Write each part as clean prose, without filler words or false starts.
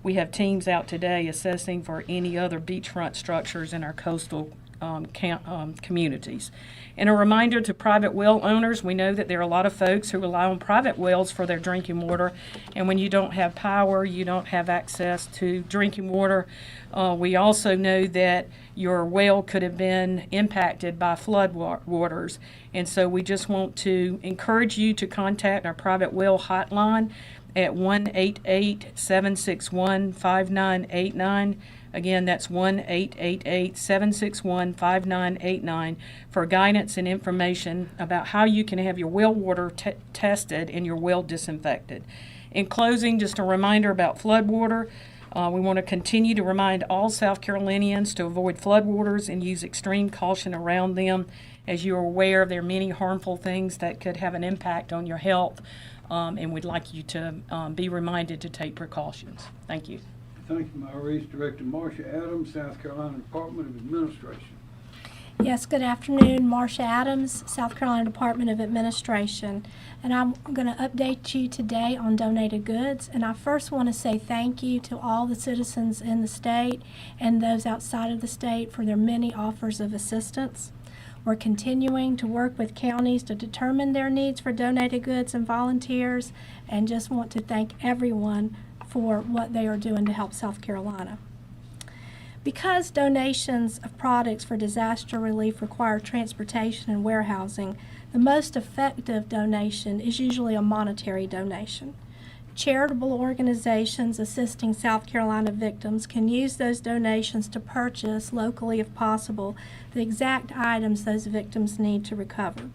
we have teams out today assessing for any other beachfront structures in our coastal communities. And a reminder to private well owners, we know that there are a lot of folks who rely on private wells for their drinking water, and when you don't have power, you don't have access to drinking water. We also know that your well could have been impacted by flood waters, and so we just want to encourage you to contact our private well hotline at 1-888-761-5989. Again, that's 1-888-761-5989 for guidance and information about how you can have your well water tested and your well disinfected. In closing, just a reminder about flood water. We want to continue to remind all South Carolinians to avoid floodwaters and use extreme caution around them. As you are aware, there are many harmful things that could have an impact on your health, and we'd like you to be reminded to take precautions. Thank you. Thank you, Maurice. Director Marcia Adams, South Carolina Department of Administration. Yes, good afternoon. Marcia Adams, South Carolina Department of Administration. And I'm going to update you today on donated goods. And I first want to say thank you to all the citizens in the state and those outside of the state for their many offers of assistance. We're continuing to work with counties to determine their needs for donated goods and volunteers, and just want to thank everyone for what they are doing to help South Carolina. Because donations of products for disaster relief require transportation and warehousing, the most effective donation is usually a monetary donation. Charitable organizations assisting South Carolina victims can use those donations to purchase locally, if possible, the exact items those victims need to recover.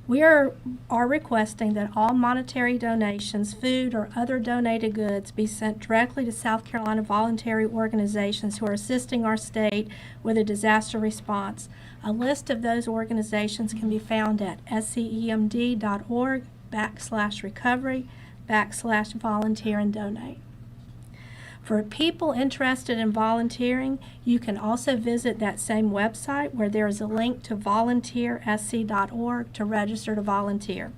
We are requesting that all monetary donations, food, or other donated goods be sent directly to South Carolina voluntary organizations who are assisting our state with a disaster response. A list of those organizations can be found at scemd.org/recovery/volunteer and donate. For people interested in volunteering, you can also visit that same website where there is a link to volunteersc.org to register to volunteer.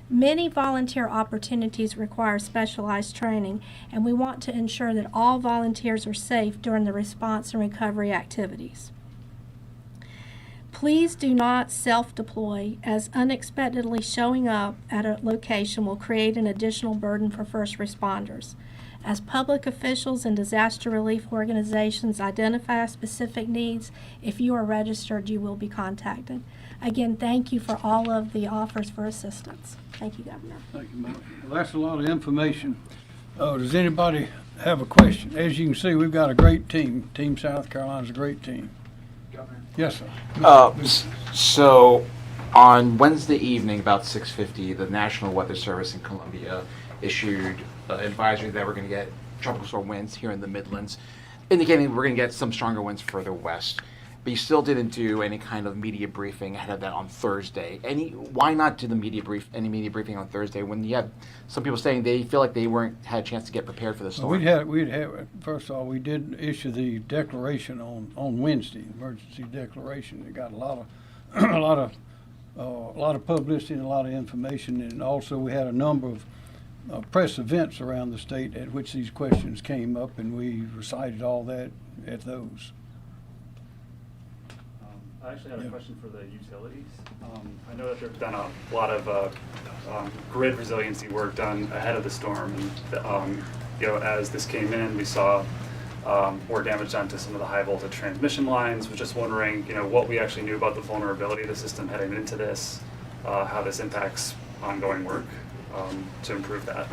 Many volunteer opportunities require specialized training, and we want to ensure that all volunteers are safe during the response and recovery activities. Please do not self-deploy, as unexpectedly showing up at a location will create an additional burden for first responders. As public officials and disaster relief organizations identify specific needs, if you are registered, you will be contacted. Again, thank you for all of the offers for assistance. Thank you, Governor. Thank you, Marcia. Well, that's a lot of information. Does anybody have a question? As you can see, we've got a great team. Team South Carolina's a great team. Governor. Yes, sir. So on Wednesday evening, about 6:50, the National Weather Service in Columbia issued advisory that we're going to get tropical storm winds here in the Midlands, indicating we're going to get some stronger winds further west. But you still didn't do any kind of media briefing ahead of that on Thursday. Why not do any media briefing on Thursday when you have some people saying they feel like they had a chance to get prepared for the storm? First of all, we did issue the declaration on Wednesday, emergency declaration. It got a lot of publicity and a lot of information, and also we had a number of press events around the state at which these questions came up, and we recited all that at those. I actually had a question for the utilities. I know that there's been a lot of grid resiliency work done ahead of the storm, and as this came in, we saw more damage done to some of the high voltage transmission lines. Was just wondering, what we actually knew about the vulnerability of the system heading into this, how this impacts ongoing work to improve that.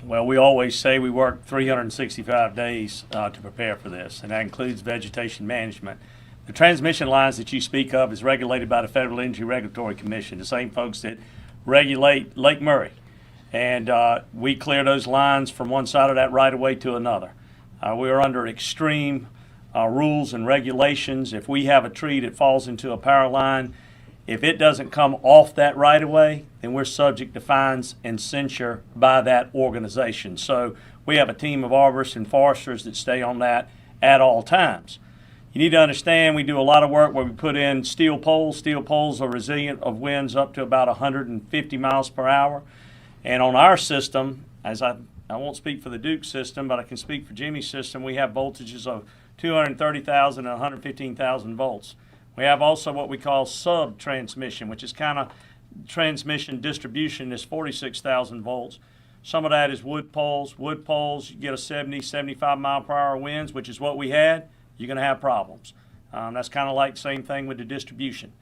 Well, we always say we work 365 days to prepare for this, and that includes vegetation management. The transmission lines that you speak of is regulated by the Federal Energy Regulatory Commission, the same folks that regulate Lake Murray. And we clear those lines from one side of that right-of-way to another. We are under extreme rules and regulations. If we have a tree that falls into a power line, if it doesn't come off that right-of-way, then we're subject to fines and censure by that organization. So we have a team of arborists and foresters that stay on that at all times. You need to understand we do a lot of work where we put in steel poles. Steel poles are resilient of winds up to about 150 miles per hour. And on our system, as I I won't speak for the Duke system, but I can speak for Jimmy's system. We have voltages of 230,000 and 115,000 volts. We have also what we call sub-transmission, which is kind of transmission distribution is 46,000 volts. Some of that is wood poles. Wood poles, you get a 70, 75 mile per hour winds, which is what we had, you're going to have problems. That's kind of like the same thing with the distribution.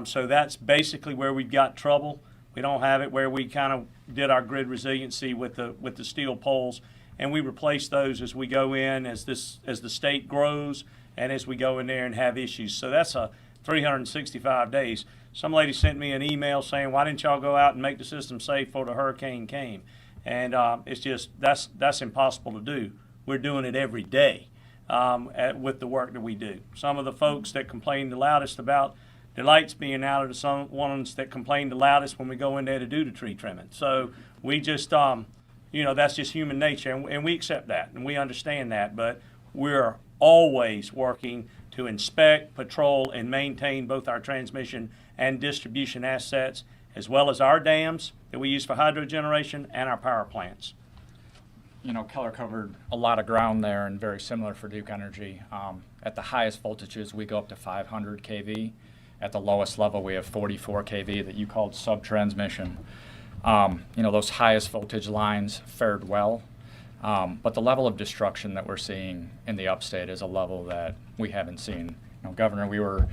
So that's basically where we've got trouble. We don't have it where we kind of did our grid resiliency with the steel poles, and we replace those as we go in, as the state grows, and as we go in there and have issues. So that's a 365 days. Some lady sent me an email saying, why didn't y'all go out and make the system safe before the hurricane came? And it's just, that's impossible to do. We're doing it every day with the work that we do. Some of the folks that complain the loudest about the lights being out are the some ones that complain the loudest when we go in there to do the tree trimming. So we just, that's just human nature, and we accept that, and we understand that, but we're always working to inspect, patrol, and maintain both our transmission and distribution assets, as well as our dams that we use for hydro generation and our power plants. Keller covered a lot of ground there, and very similar for Duke Energy. At the highest voltages, we go up to 500 kV. At the lowest level, we have 44 kV that you called sub-transmission. Those highest voltage lines fared well, but the level of destruction that we're seeing in the upstate is a level that we haven't seen. Governor, we were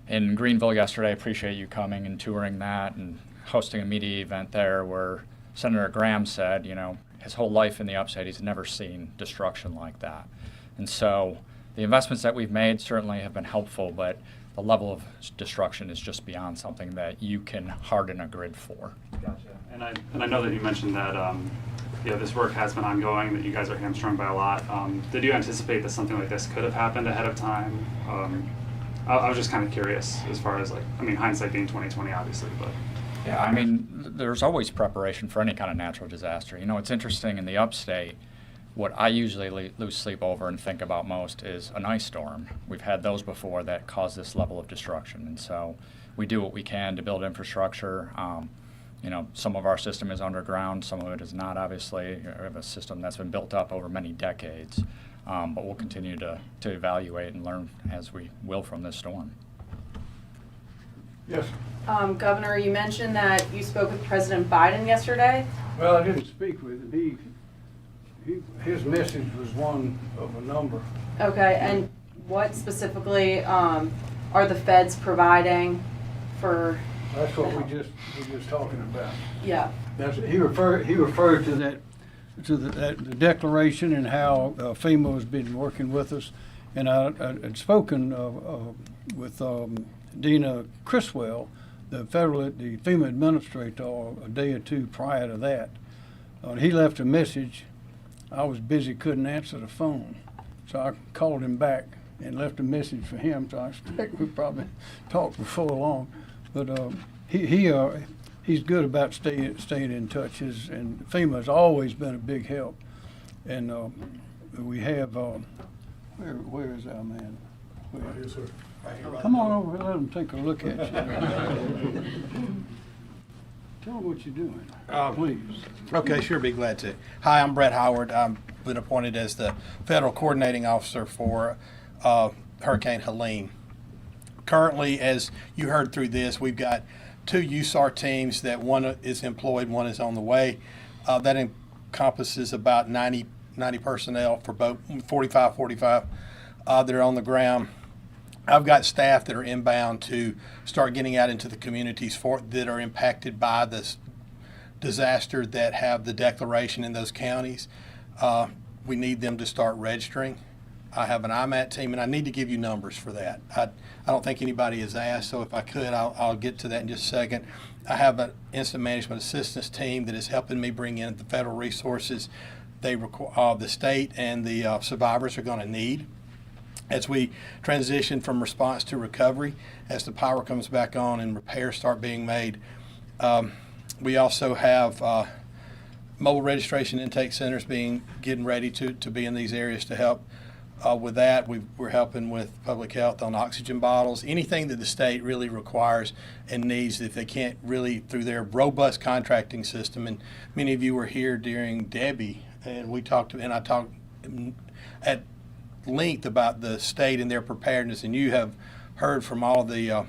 in Greenville yesterday. I appreciate you coming and touring that and hosting a media event there where Senator Graham said, his whole life in the upstate, he's never seen destruction like that. And so the investments that we've made certainly have been helpful, but the level of destruction is just beyond something that you can harden a grid for. Gotcha. And I know that you mentioned that this work has been ongoing, that you guys are hamstrung by a lot. Did you anticipate that something like this could have happened ahead of time? I was just kind of curious as far as hindsight being 20/20, obviously, but. Yeah, there's always preparation for any kind of natural disaster. It's interesting in the upstate, what I usually lose sleep over and think about most is an ice storm. We've had those before that cause this level of destruction, and so we do what we can to build infrastructure. Some of our system is underground, some of it is not, obviously. We have a system that's been built up over many decades, but we'll continue to evaluate and learn as we will from this storm. Yes. Governor, you mentioned that you spoke with President Biden yesterday. Well, I didn't speak with him. His message was one of a number. Okay, and what specifically are the feds providing for? That's what we just talking about. Yeah. He referred to the declaration and how FEMA has been working with us, and I had spoken with Dina Criswell, the FEMA administrator, a day or two prior to that. He left a message. I was busy, couldn't answer the phone, so I called him back and left a message for him. So I expect we probably talked before long, but he's good about staying in touch. And FEMA has always been a big help. And we have where is our man? Yes, sir. Come on over and let him take a look at you. Tell them what you're doing, please. Okay, sure, be glad to. Hi, I'm Brett Howard. I've been appointed as the Federal Coordinating Officer for Hurricane Helene. Currently, as you heard through this, we've got 2 USAR teams that one is employed, one is on the way. That encompasses about 90 personnel for both 45 that are on the ground. I've got staff that are inbound to start getting out into the communities that are impacted by this disaster that have the declaration in those counties. We need them to start registering. I have an IMAT team, and I need to give you numbers for that. I don't think anybody has asked, so if I could, I'll get to that in just a second. I have an incident management assistance team that is helping me bring in the federal resources the state and the survivors are going to need as we transition from response to recovery, as the power comes back on and repairs start being made. We also have mobile registration intake centers getting ready to be in these areas to help with that. We're helping with public health on oxygen bottles, anything that the state really requires and needs if they can't really through their robust contracting system. And many of you were here during Debbie and I talked at length about the state and their preparedness, and you have heard from all the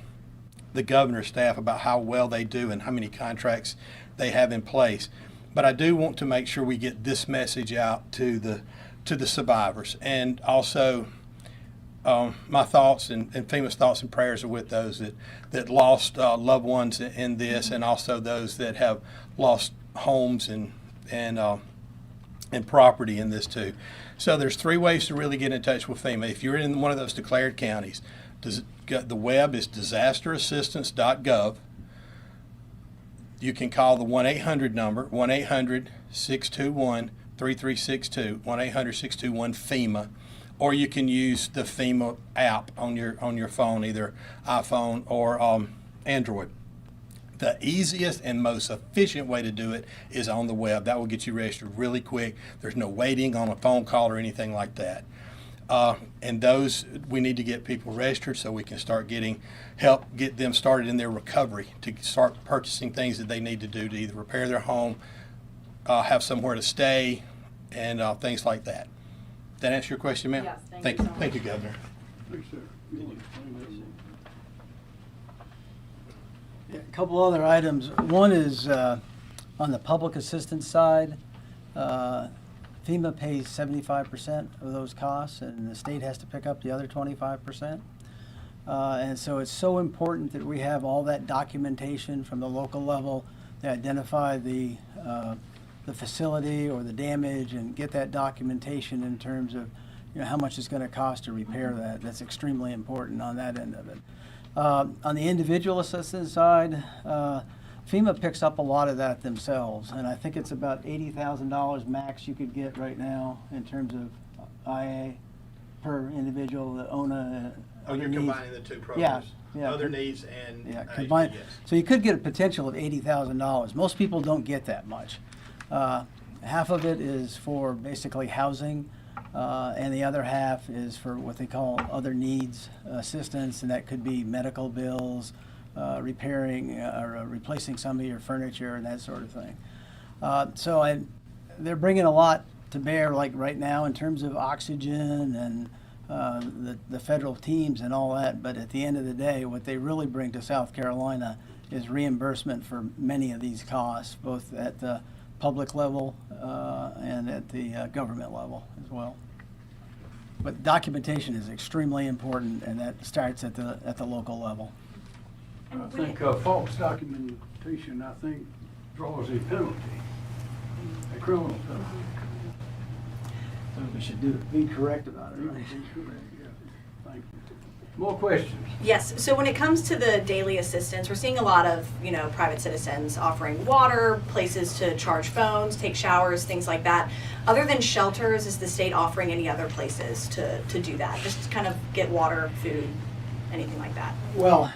governor's staff about how well they do and how many contracts they have in place. But I do want to make sure we get this message out to the survivors, and also my thoughts and FEMA's thoughts and prayers are with those that lost loved ones in this, and also those that have lost homes and property in this too. So there's 3 ways to really get in touch with FEMA. If you're in one of those declared counties, the web is disasterassistance.gov. You can call the 1-800 number, 1-800-621-3362, 1-800-621-FEMA, or you can use the FEMA app on your phone, either iPhone or Android. The easiest and most efficient way to do it is on the web. That will get you registered really quick. There's no waiting on a phone call or anything like that. And those, we need to get people registered so we can start help get them started in their recovery, to start purchasing things that they need to do to either repair their home, have somewhere to stay, and things like that. Did that answer your question, ma'am? Yes, thank Thank you you. so much. Thank you, Governor. Thanks, sir. A couple other items. One is on the public assistance side. FEMA pays 75% of those costs, and the state has to pick up the other 25%. And so it's so important that we have all that documentation from the local level to identify the facility or the damage, and get that documentation in terms of, you know, how much it's going to cost to repair that. That's extremely important on that end of it. On the individual assistance side, FEMA picks up a lot of that themselves, and I think it's about $80,000 max you could get right now in terms of IA per individual that own a. Oh, you're needs. combining the two programs? Yeah. Other needs and Yeah, HPS. combined. So you could get a potential of $80,000. Most people don't get that much. Half of it is for basically housing, and the other half is for what they call other needs assistance, and that could be medical bills, repairing or replacing some of your furniture and that sort of thing. They're bringing a lot to bear, like right now, in terms of oxygen and the federal teams and all that. But at the end of the day, what they really bring to South Carolina is reimbursement for many of these costs, both at the public level and at the government level as well. But documentation is extremely important, and that starts at the local level. I think false documentation, draws a penalty, a criminal penalty. We should be correct about it, right? Thank you. More questions? Yes, so when it comes to the daily assistance, we're seeing a lot of, private citizens offering water, places to charge phones, take showers, things like that. Other than shelters, is the state offering any other places to do that? Just to kind of get water, food, anything like that? Well,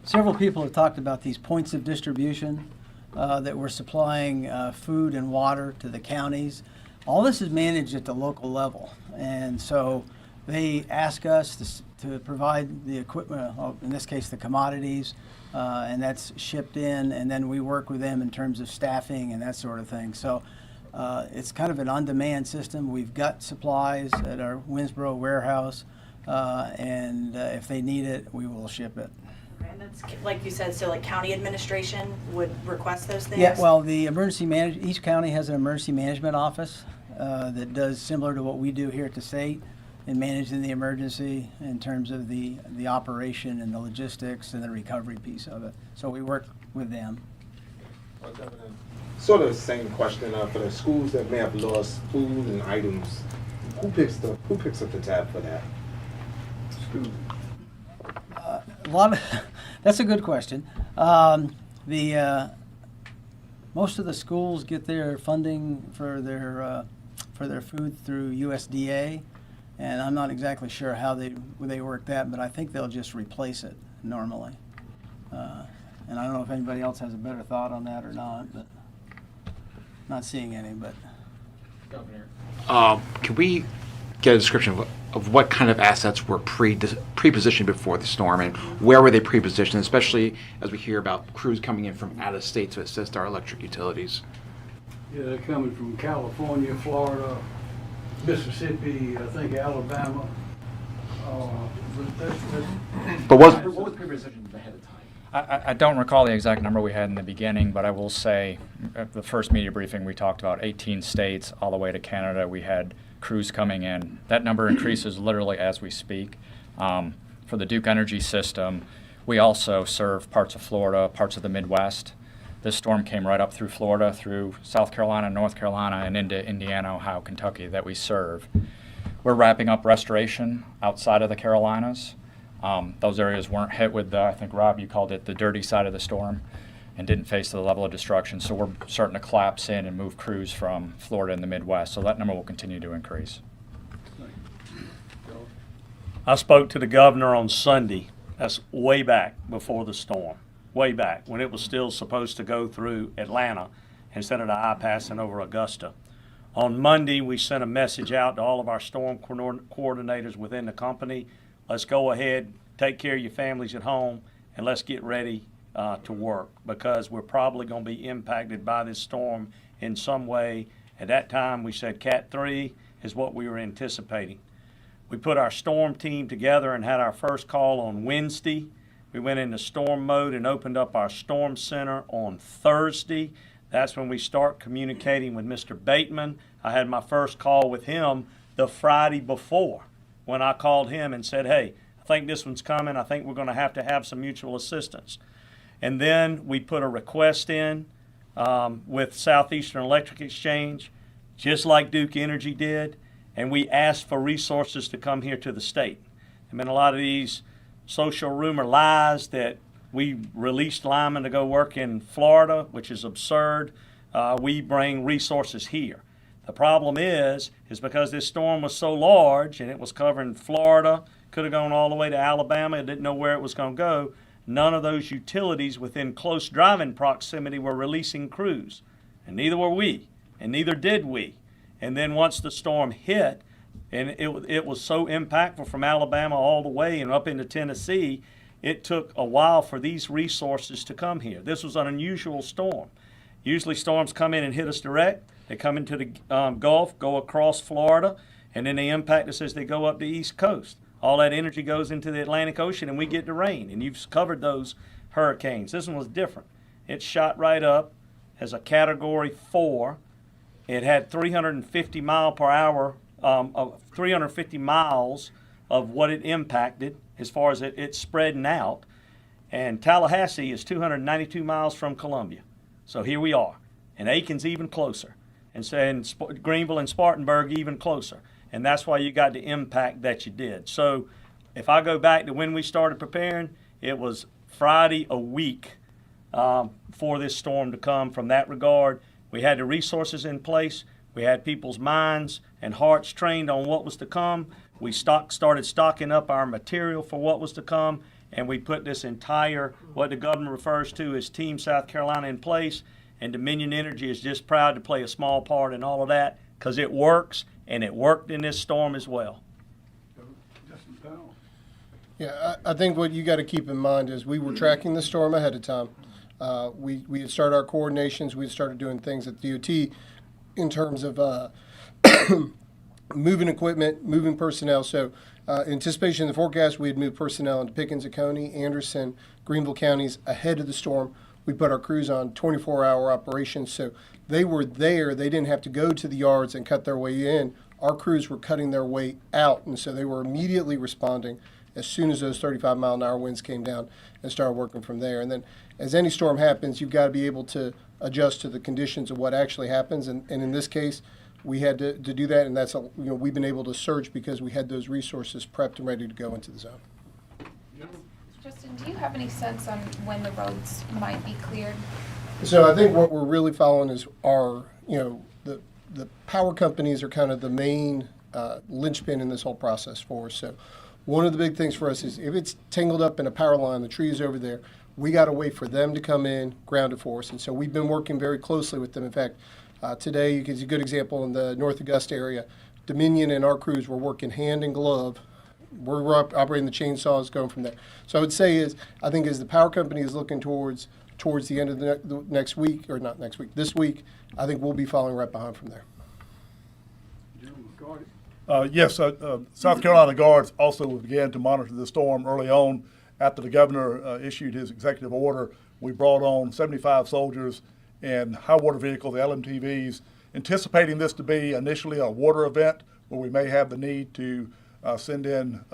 several people have talked about these points of distribution that we're supplying food and water to the counties. All this is managed at the local level, and so they ask us to provide the equipment, in this case the commodities, and that's shipped in, and then we work with them in terms of staffing and that sort of thing. So it's kind of an on-demand system. We've got supplies at our Winsboro warehouse, and if they need it, we will ship it. And that's, like you said, so like county administration would request those things? Yeah, well, the each county has an emergency management office that does similar to what we do here at the state in managing the emergency in terms of the operation and the logistics and the recovery piece of it. So we work with them. Sort of the same question for the schools that may have lost food and items. Who picks up the tab for that? School. That's a good question. Most of the schools get their funding for their food through USDA, and I'm not exactly sure how they work that, but I think they'll just replace it normally. And I don't know if anybody else has a better thought on that or not, but not seeing any. But Can we get a description of what kind of assets were pre-positioned before the storm, and where were they pre-positioned, especially as we hear about crews coming in from out of state to assist our electric utilities? Yeah, they're coming from California, Florida, Mississippi, I think Alabama. But what was the pre-decision ahead of time? I don't recall the exact number we had in the beginning, but I will say at the first media briefing we talked about 18 states all the way to Canada. We had crews coming in. That number increases literally as we speak. For the Duke Energy system, we also serve parts of Florida, parts of the Midwest. This storm came right up through Florida, through South Carolina, North Carolina, and into Indiana, Ohio, Kentucky that we serve. We're wrapping up restoration outside of the Carolinas. Those areas weren't hit with the, I think, Rob, you called it the dirty side of the storm, and didn't face the level of destruction. So we're starting to collapse in and move crews from Florida and the Midwest. So that number will continue to increase. I spoke to the governor on Sunday. That's way back before the storm, way back when it was still supposed to go through Atlanta instead of the eye passing over Augusta. On Monday, we sent a message out to all of our storm coordinators within the company. Let's go ahead, take care of your families at home, and let's get ready to work, because we're probably going to be impacted by this storm in some way. At that time, we said Cat 3 is what we were anticipating. We put our storm team together and had our first call on Wednesday. We went into storm mode and opened up our storm center on Thursday. That's when we start communicating with Mr. Bateman. I had my first call with him the Friday before, when I called him and said, hey, I think this one's coming. I think we're going to have some mutual assistance. And then we put a request in with Southeastern Electric Exchange, just like Duke Energy did, and we asked for resources to come here to the state. There have been a lot of these social rumor lies that we released linemen to go work in Florida, which is absurd. We bring resources here. The problem is because this storm was so large and it was covering Florida, could have gone all the way to Alabama, it didn't know where it was going to go. None of those utilities within close driving proximity were releasing crews, and neither were we, and neither did we. And then once the storm hit, and it was so impactful from Alabama all the way and up into Tennessee, it took a while for these resources to come here. This was an unusual storm. Usually storms come in and hit us direct. They come into the Gulf, go across Florida, and then they impact us as they go up the East Coast. All that energy goes into the Atlantic Ocean and we get the rain. And you've covered those hurricanes. This one was different. It shot right up as a Category 4. It had 350 mile per hour, 350 miles of what it impacted as far as it spreading out. And Tallahassee is 292 miles from Columbia. So here we are. And Aiken's even closer. And Greenville and Spartanburg even closer. And that's why you got the impact that you did. So if I go back to when we started preparing, it was Friday a week for this storm to come. From that regard, we had the resources in place. We had people's minds and hearts trained on what was to come. We started stocking up our material for what was to come. And we put this entire, what the governor refers to as Team South Carolina, in place. And Dominion Energy is just proud to play a small part in all of that, because it works, and it worked in this storm as well. Yeah, I think what you got to keep in mind is we were tracking the storm ahead of time. We had started our coordinations. We had started doing things at DOT in terms of moving equipment, moving personnel. So anticipation of the forecast, we had moved personnel into Pickens County, Anderson, Greenville counties ahead of the storm. We put our crews on 24-hour operations, so they were there. They didn't have to go to the yards and cut their way in. Our crews were cutting their way out, and so they were immediately responding as soon as those 35-mile-an-hour winds came down and started working from there. And then as any storm happens, you've got to be able to adjust to the conditions of what actually happens. And in this case, we had to do that, and that's we've been able to surge because we had those resources prepped and ready to go into the zone. Justin, do you have any sense on when the roads might be cleared? So I think what we're really following is the power companies are kind of the main linchpin in this whole process for us. So one of the big things for us is if it's tangled up in a power line, the trees over there, we got to wait for them to come in, ground it for us. And so we've been working very closely with them. In fact, today, is a good example in the North Augusta area. Dominion and our crews were working hand in glove. We're operating the chainsaws, going from there. So I would say I think as the power company is looking towards the end of the next week, or not next week, this week, I think we'll be following right behind from there. Yes, South Carolina Guards also began to monitor the storm early on. After the governor issued his executive order, we brought on 75 soldiers and high water vehicles, the LMTVs, anticipating this to be initially a water event where we may have the need to send in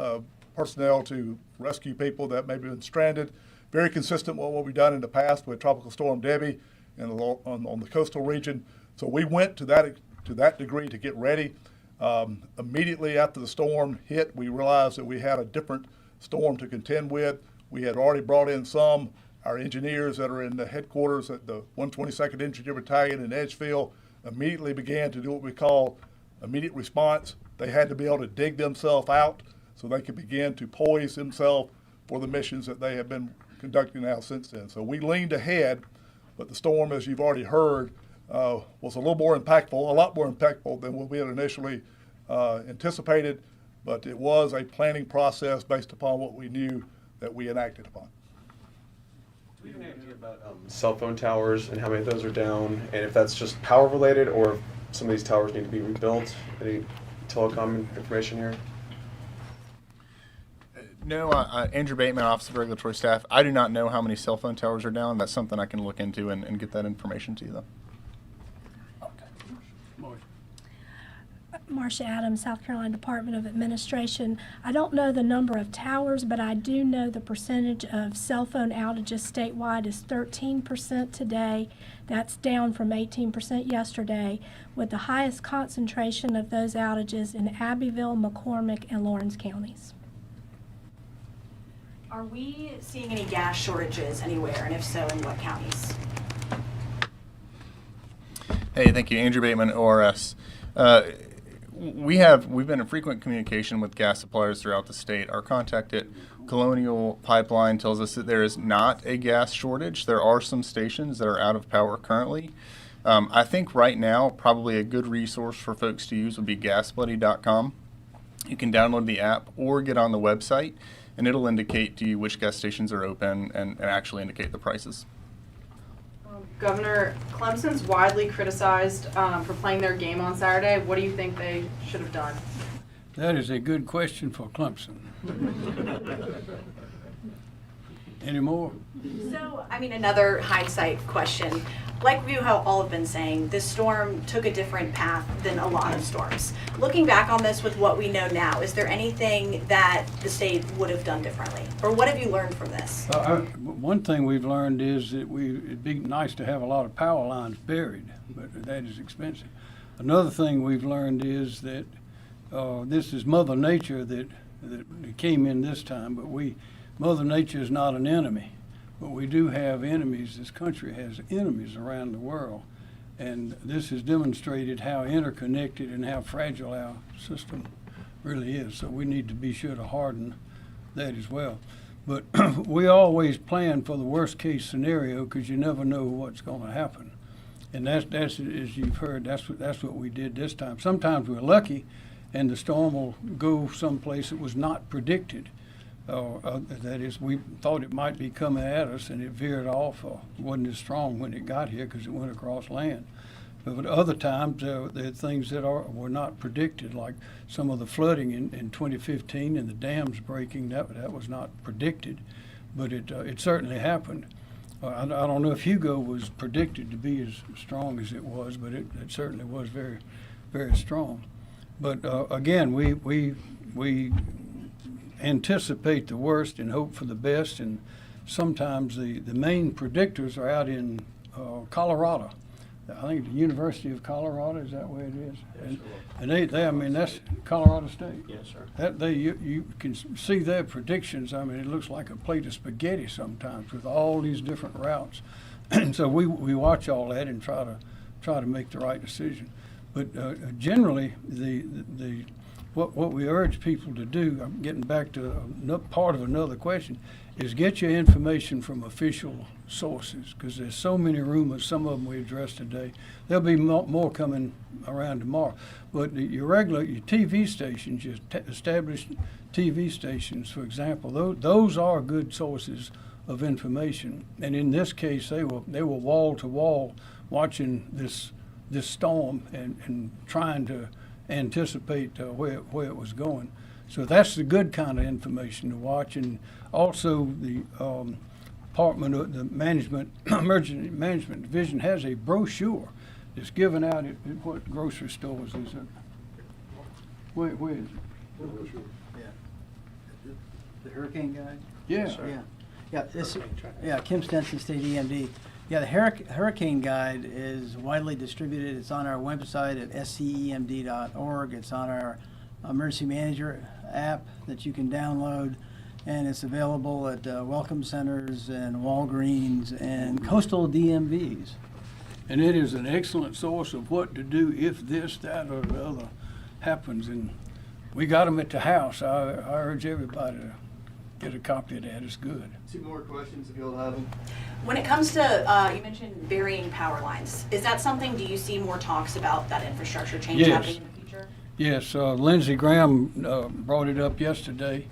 personnel to rescue people that may have been stranded. Very consistent with what we've done in the past with Tropical Storm Debbie on the coastal region. So we went to that degree to get ready. Immediately after the storm hit, we realized that we had a different storm to contend with. We had already brought in our engineers that are in the headquarters at the 122nd Infantry Battalion in Edgefield immediately began to do what we call immediate response. They had to be able to dig themselves out so they could begin to poise themselves for the missions that they have been conducting now since then. So we leaned ahead, but the storm, as you've already heard, was a lot more impactful than what we had initially anticipated, but it was a planning process based upon what we knew that we enacted upon. Do we have any idea about cell phone towers and how many of those are down, and if that's just power related or if some of these towers need to be rebuilt? Any telecom information here? No, Andrew Bateman, Office of Regulatory Staff. I do not know how many cell phone towers are down. That's something I can look into and get that information to you, though. Marcia Adams, South Carolina Department of Administration. I don't know the number of towers, but I do know the percentage of cell phone outages statewide is 13% today. That's down from 18% yesterday, with the highest concentration of those outages in Abbeville, McCormick, and Lawrence counties. Are we seeing any gas shortages anywhere, and if so, in what counties? Hey, thank you. Andrew Bateman, ORS. We've been in frequent communication with gas suppliers throughout the state. Our contact at Colonial Pipeline tells us that there is not a gas shortage. There are some stations that are out of power currently. I think right now probably a good resource for folks to use would be gasbuddy.com. You can download the app or get on the website, and it'll indicate to you which gas stations are open and actually indicate the prices. Governor, Clemson's widely criticized for playing their game on Saturday. What do you think they should have done? That is a good question for Clemson. Any more? So, I mean, another hindsight question. Like you how all have been saying, this storm took a different path than a lot of storms. Looking back on this with what we know now, is there anything that the state would have done differently? Or what have you learned from this? One thing we've learned is that it'd be nice to have a lot of power lines buried, but that is expensive. Another thing we've learned is that this is Mother Nature that came in this time, but Mother Nature is not an enemy. But we do have enemies. This country has enemies around the world. And this has demonstrated how interconnected and how fragile our system really is. So we need to be sure to harden that as well. But we always plan for the worst case scenario because you never know what's going to happen. And that's as you've heard, that's what we did this time. Sometimes we're lucky and the storm will go someplace that was not predicted. That is, we thought it might be coming at us, and it veered off. Wasn't as strong when it got here because it went across land. But other times, there are things that were not predicted, like some of the flooding in 2015 and the dams breaking. That was not predicted, but it certainly happened. I don't know if Hugo was predicted to be as strong as it was, but it certainly was very, very strong. But again, we anticipate the worst and hope for the best, and sometimes the main predictors are out in Colorado. I think the University of Colorado, is that where it is? Yes, and they I mean, that's Colorado State. Yes, sir. You can see their predictions. I mean, it looks like a plate of spaghetti sometimes with all these different routes. And so we watch all that and try to make the right decision. But generally, what we urge people to do, I'm getting back to part of another question, is get your information from official sources, because there's so many rumors. Some of them we addressed today. There'll be more coming around tomorrow. But your TV stations, your established TV stations, for example, those are good sources of information. And in this case, they were wall to wall watching this this storm and trying to anticipate where it was going. So that's the good kind of information to watch. And also the Department of the Management, Emergency Management Division has a brochure that's given out at what grocery stores is it? Where is it? Yeah. The hurricane guide? Yeah. Yeah, Kim Stenson, State EMD. Yeah, the hurricane guide is widely distributed. It's on our website at scemd.org. It's on our emergency manager app that you can download, and it's available at welcome centers and Walgreens and coastal DMVs. And it is an excellent source of what to do if this, that, or the other happens. And we got them at the house. I urge everybody to get a copy of that. It's good. 2 more questions if you'll have them. When it comes to, you mentioned burying power lines. Is that something, do you see more talks about that infrastructure change happening in the future? Yes, Lindsey Graham brought it up yesterday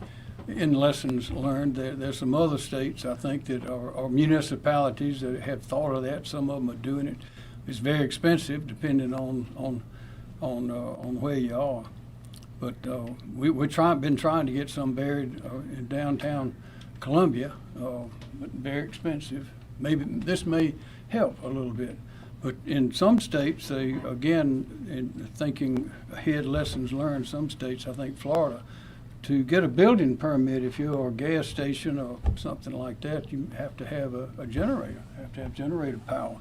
in lessons learned. There's some other states, I think, that are municipalities that have thought of that. Some of them are doing it. It's very expensive, depending on where you are. But we've been trying to get some buried in downtown Columbia, but very expensive. Maybe this may help a little bit. But in some states, they, again, in thinking ahead, lessons learned, some states, I think Florida, to get a building permit, if you're a gas station or something like that, you have to have a generator, have to have generator power.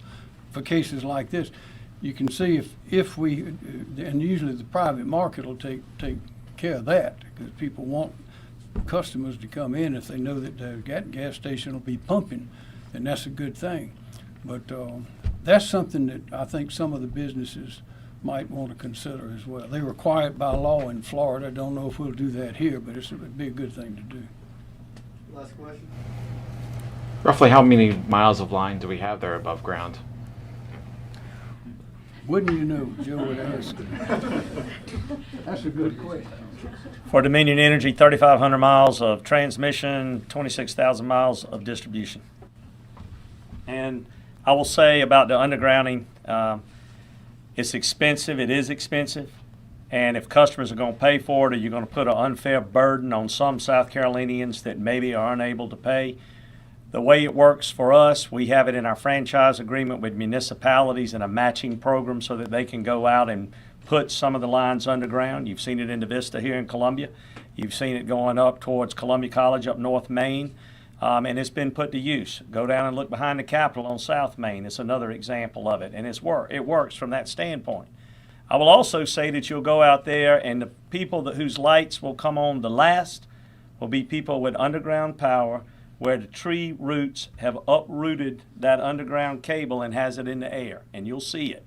For cases like this, you can see if we, and usually the private market will take care of that, because people want customers to come in if they know that the gas station will be pumping, and that's a good thing. But that's something that I think some of the businesses might want to consider as well. They require it by law in Florida. I don't know if we'll do that here, but it'd be a good thing to do. Last question. Roughly how many miles of line do we have there above ground? Wouldn't you know, Joe would ask. That's a good question. For Dominion Energy, 3,500 miles of transmission, 26,000 miles of distribution. And I will say about the undergrounding, it's expensive. It is expensive. And if customers are going to pay for it, or you're going to put an unfair burden on some South Carolinians that maybe are unable to pay, the way it works for us, we have it in our franchise agreement with municipalities and a matching program so that they can go out and put some of the lines underground. You've seen it in the Vista here in Columbia. You've seen it going up towards Columbia College up North Main. And it's been put to use. Go down and look behind the Capitol on South Main. It's another example of it. And it works from that standpoint. I will also say that you'll go out there and the people whose lights will come on the last will be people with underground power, where the tree roots have uprooted that underground cable and has it in the air, and you'll see it.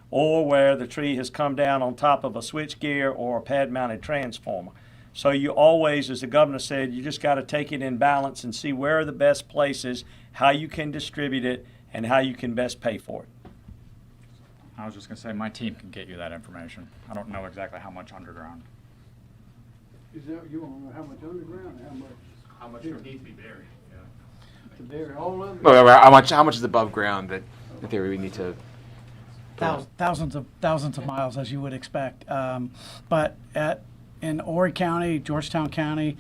Or where the tree has come down on top of a switchgear or a pad-mounted transformer. So you always, as the governor said, you just got to take it in balance and see where are the best places, how you can distribute it, and how you can best pay for it. I was just going to say, my team can get you that information. I don't know exactly how much underground. Is that, you want to know how much underground, How much would need to be buried? to bury all of it? Well, how much is above ground that in theory we need to? Thousands of miles, as you would expect. But in Horry County, Georgetown County,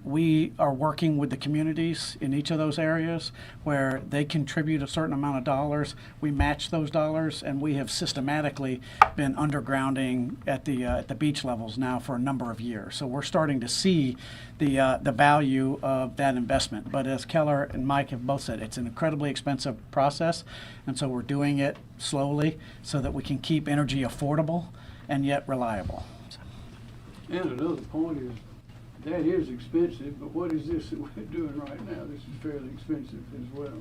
we are working with the communities in each of those areas where they contribute a certain amount of dollars. We match those dollars, and we have systematically been undergrounding at the beach levels now for a number of years. So we're starting to see the value of that investment. But as Keller and Mike have both said, it's an incredibly expensive process, and so we're doing it slowly so that we can keep energy affordable and yet reliable. And another point is, that is expensive, but what is this that we're doing right now? This is fairly expensive as well.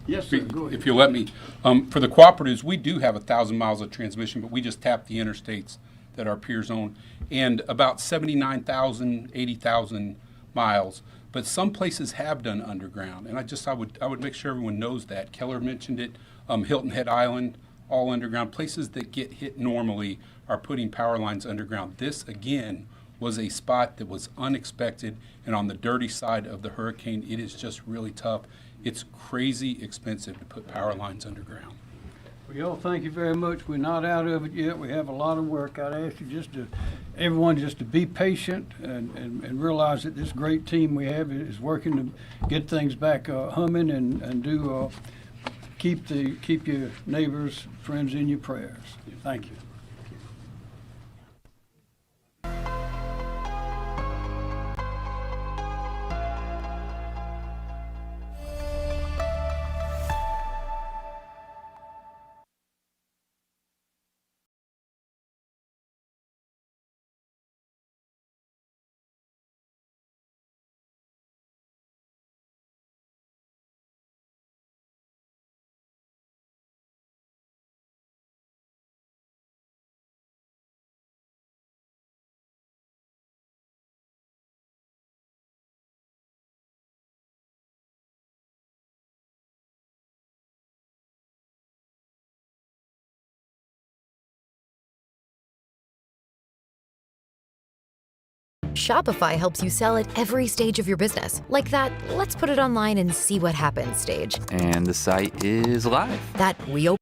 Yes, sir, go ahead. If you'll let me. For the cooperatives, we do have 1,000 miles of transmission, but we just tap the interstates that our peers own, and about 79,000, 80,000 miles. But some places have done underground, and I would make sure everyone knows that. Keller mentioned it, Hilton Head Island, all underground. Places that get hit normally are putting power lines underground. This, again, was a spot that was unexpected, and on the dirty side of the hurricane, it is just really tough. It's crazy expensive to put power lines underground. Well, y'all, thank you very much. We're not out of it yet. We have a lot of work. I'd ask you everyone just to be patient and realize that this great team we have is working to get things back humming and do keep your neighbors, friends in your prayers. Thank you. Shopify helps you sell at every stage of your business. Like that, let's put it online and see what happens stage. And the site is live. That we open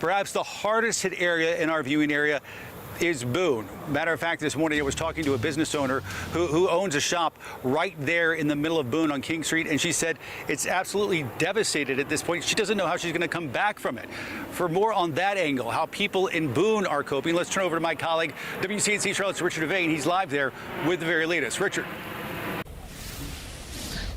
Perhaps the hardest hit area in our viewing area is Boone. Matter of fact, this morning I was talking to a business owner who owns a shop right there in the middle of Boone on King Street, and she said it's absolutely devastated at this point. She doesn't know how she's going to come back from it. For more on that angle, how people in Boone are coping, let's turn over to my colleague, WCNC Charlotte's Richard Devane. He's live there with the very latest. Richard.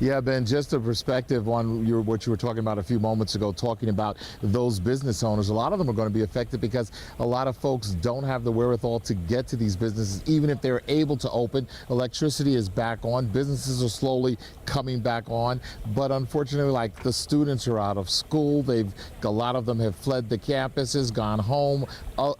Yeah, Ben, just a perspective on what you were talking about a few moments ago, talking about those business owners. A lot of them are going to be affected because a lot of folks don't have the wherewithal to get to these businesses. Even if they're able to open, electricity is back on. Businesses are slowly coming back on. But unfortunately, like the students are out of school. A lot of them have fled the campuses, gone home,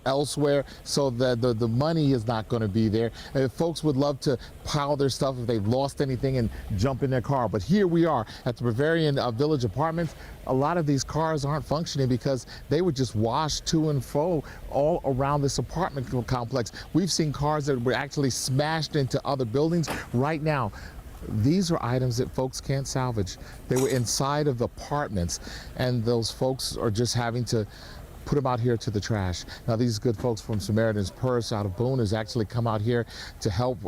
elsewhere. So the money is not going to be there. Folks would love to pile their stuff if they've lost anything and jump in their car. But here we are at the Bavarian Village Apartments. A lot of these cars aren't functioning because they were just washed to and fro all around this apartment complex. We've seen cars that were actually smashed into other buildings. Right now, these are items that folks can't salvage. They were inside of the apartments, and those folks are just having to put them out here to the trash. Now, these good folks from Samaritan's Purse out of Boone has actually come out here to help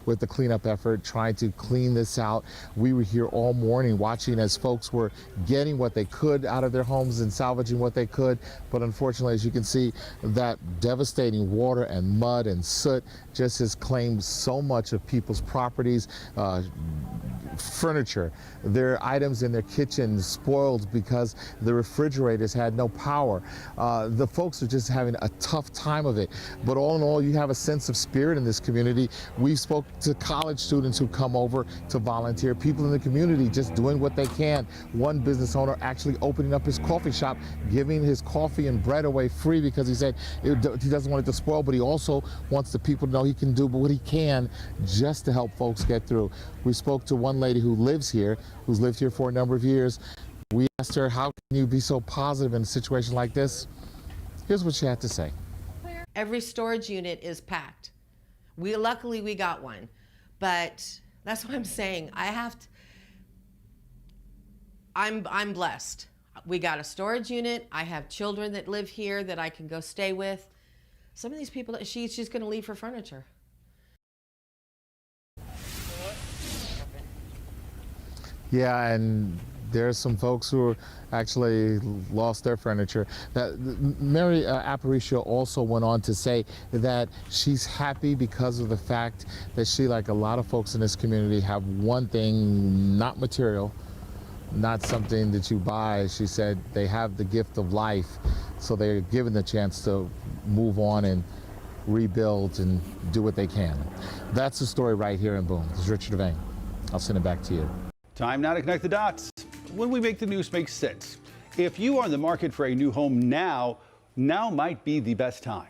with the cleanup effort, trying to clean this out. We were here all morning watching as folks were getting what they could out of their homes and salvaging what they could. But unfortunately, as you can see, that devastating water and mud and soot just has claimed so much of people's properties. Furniture, their items in their kitchens spoiled because the refrigerators had no power. The folks are just having a tough time of it. But all in all, you have a sense of spirit in this community. We spoke to college students who come over to volunteer, people in the community just doing what they can. One business owner actually opening up his coffee shop, giving his coffee and bread away free because he said he doesn't want it to spoil, but he also wants the people to know he can do what he can just to help folks get through. We spoke to one lady who lives here, who's lived here for a number of years. We asked her, how can you be so positive in a situation like this? Here's what she had to say. Every storage unit is packed. Luckily we got one, but that's what I'm saying. I'm blessed. We got a storage unit. I have children that live here that I can go stay with. Some of these people, she's just gonna leave for furniture. Yeah, and there's some folks who actually lost their furniture. Mary Aparicio also went on to say that she's happy because of the fact that she, like a lot of folks in this community, have one thing, not material, not something that you buy. She said they have the gift of life, so they're given the chance to move on and rebuild and do what they can. That's the story right here in Boone. This is Richard Devane. I'll send it back to you. Time now to connect the dots. When we make the news make sense. If you are in the market for a new home now might be the best time.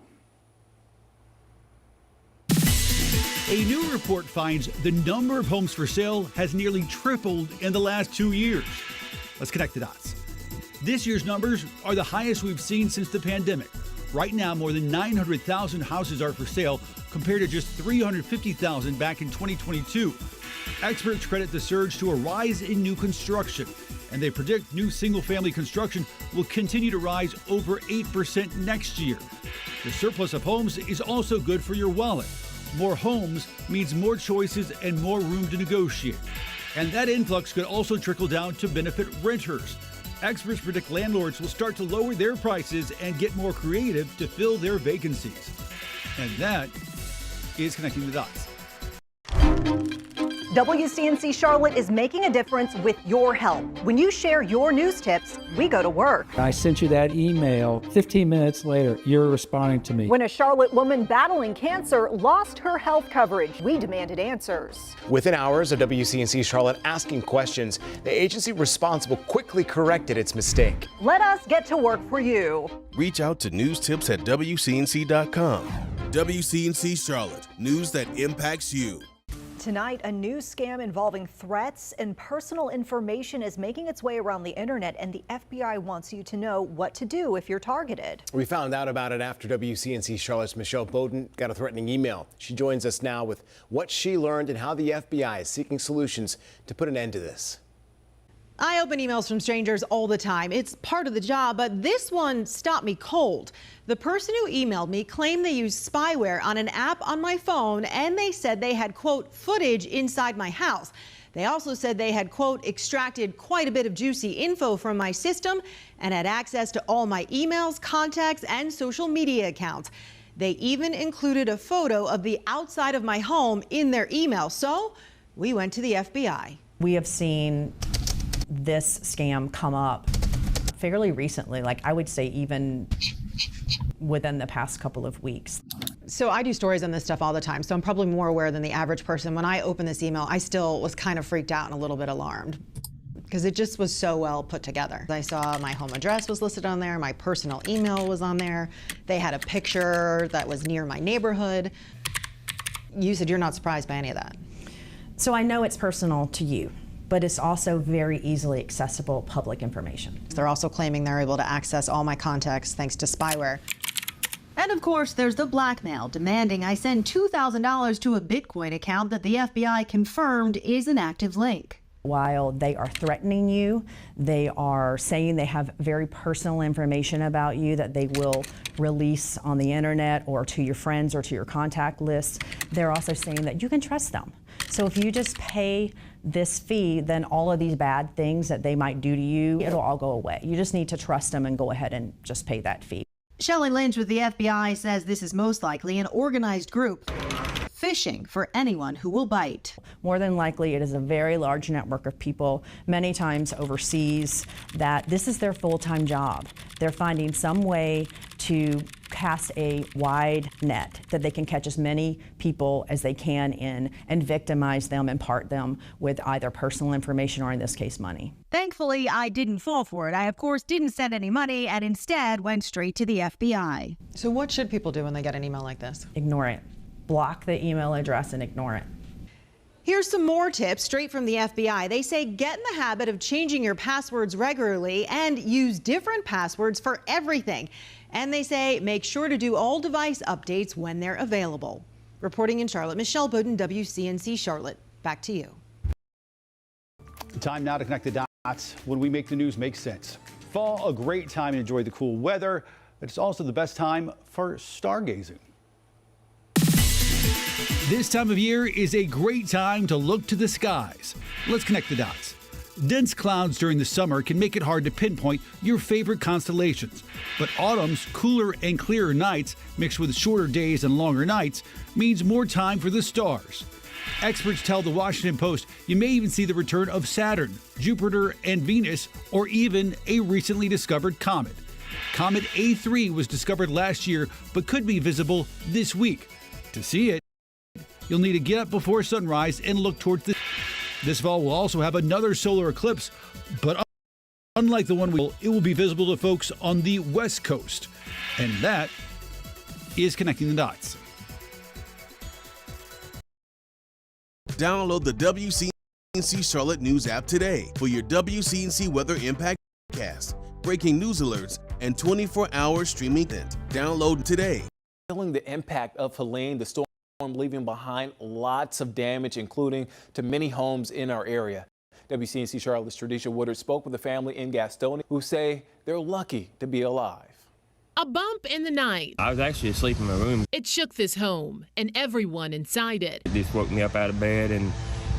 A new report finds the number of homes for sale has nearly tripled in the last 2 years. Let's connect the dots. This year's numbers are the highest we've seen since the pandemic. Right now, more than 900,000 houses are for sale, compared to just 350,000 back in 2022. Experts credit the surge to a rise in new construction, and they predict new single-family construction will continue to rise over 8% next year. The surplus of homes is also good for your wallet. More homes means more choices and more room to negotiate. And that influx could also trickle down to benefit renters. Experts predict landlords will start to lower their prices and get more creative to fill their vacancies. And that is Connecting the Dots. WCNC Charlotte is making a difference with your help. When you share your news tips, we go to work. I sent you that email. 15 minutes later, you're responding to me. When a Charlotte woman battling cancer lost her health coverage, we demanded answers. Within hours of WCNC Charlotte asking questions, the agency responsible quickly corrected its mistake. Let us get to work for you. Reach out to news tips at WCNC.com. WCNC Charlotte, news that impacts you. Tonight, a new scam involving threats and personal information is making its way around the internet, and the FBI wants you to know what to do if you're targeted. We found out about it after WCNC Charlotte's Michelle Bowden got a threatening email. She joins us now with what she learned and how the FBI is seeking solutions to put an end to this. I open emails from strangers all the time. It's part of the job, but this one stopped me cold. The person who emailed me claimed they used spyware on an app on my phone, and they said they had, quote, footage inside my house. They also said they had, quote, extracted quite a bit of juicy info from my system and had access to all my emails, contacts, and social media accounts. They even included a photo of the outside of my home in their email. So we went to the FBI. We have seen this scam come up fairly recently, like I would say even within the past couple of weeks. So I do stories on this stuff all the time, so I'm probably more aware than the average person. When I opened this email, I still was kind of freaked out and a little bit alarmed because it just was so well put together. I saw my home address was listed on there, my personal email was on there, they had a picture that was near my neighborhood. You said you're not surprised by any of that. So I know it's personal to you, but it's also very easily accessible public information. They're also claiming they're able to access all my contacts thanks to spyware. And of course, there's the blackmail, demanding I send $2,000 to a Bitcoin account that the FBI confirmed is an active link. While they are threatening you, they are saying they have very personal information about you that they will release on the internet or to your friends or to your contact list. They're also saying that you can trust them. So if you just pay this fee, then all of these bad things that they might do to you, it'll all go away. You just need to trust them and go ahead and just pay that fee. Shelley Lynch with the FBI says this is most likely an organized group fishing for anyone who will bite. More than likely, it is a very large network of people, many times overseas, that this is their full-time job. They're finding some way to cast a wide net that they can catch as many people as they can in and victimize them and part them with either personal information or, in this case, money. Thankfully, I didn't fall for it. I, of course, didn't send any money and instead went straight to the FBI. So what should people do when they get an email like this? Ignore it. Block the email address and ignore it. Here's some more tips straight from the FBI. They say get in the habit of changing your passwords regularly and use different passwords for everything. And they say make sure to do all device updates when they're available. Reporting in Charlotte, Michelle Bowden, WCNC Charlotte. Back to you. Time now to connect the dots when we make the news make sense. Fall, a great time to enjoy the cool weather, but it's also the best time for stargazing. This time of year is a great time to look to the skies. Let's connect the dots. Dense clouds during the summer can make it hard to pinpoint your favorite constellations, but autumn's cooler and clearer nights mixed with shorter days and longer nights means more time for the stars. Experts tell the Washington Post you may even see the return of Saturn, Jupiter, and Venus, or even a recently discovered comet. Comet A3 was discovered last year but could be visible this week. To see it, you'll need to get up before sunrise and look towards the... This fall will also have another solar eclipse, but unlike the one it will be visible to folks on the West Coast. And that is connecting the dots. Download the WCNC Charlotte News app today for your WCNC Weather Impact Cast, breaking news alerts, and 24-hour streaming content. Download today. Feeling the impact of Helene, the storm leaving behind lots of damage, including to many homes in our area. WCNC Charlotte's Tradisha Woodard spoke with a family in Gastonia who say they're lucky to be alive. A bump in the night. I was actually asleep in my room. It shook this home and everyone inside it. It just woke me up out of bed and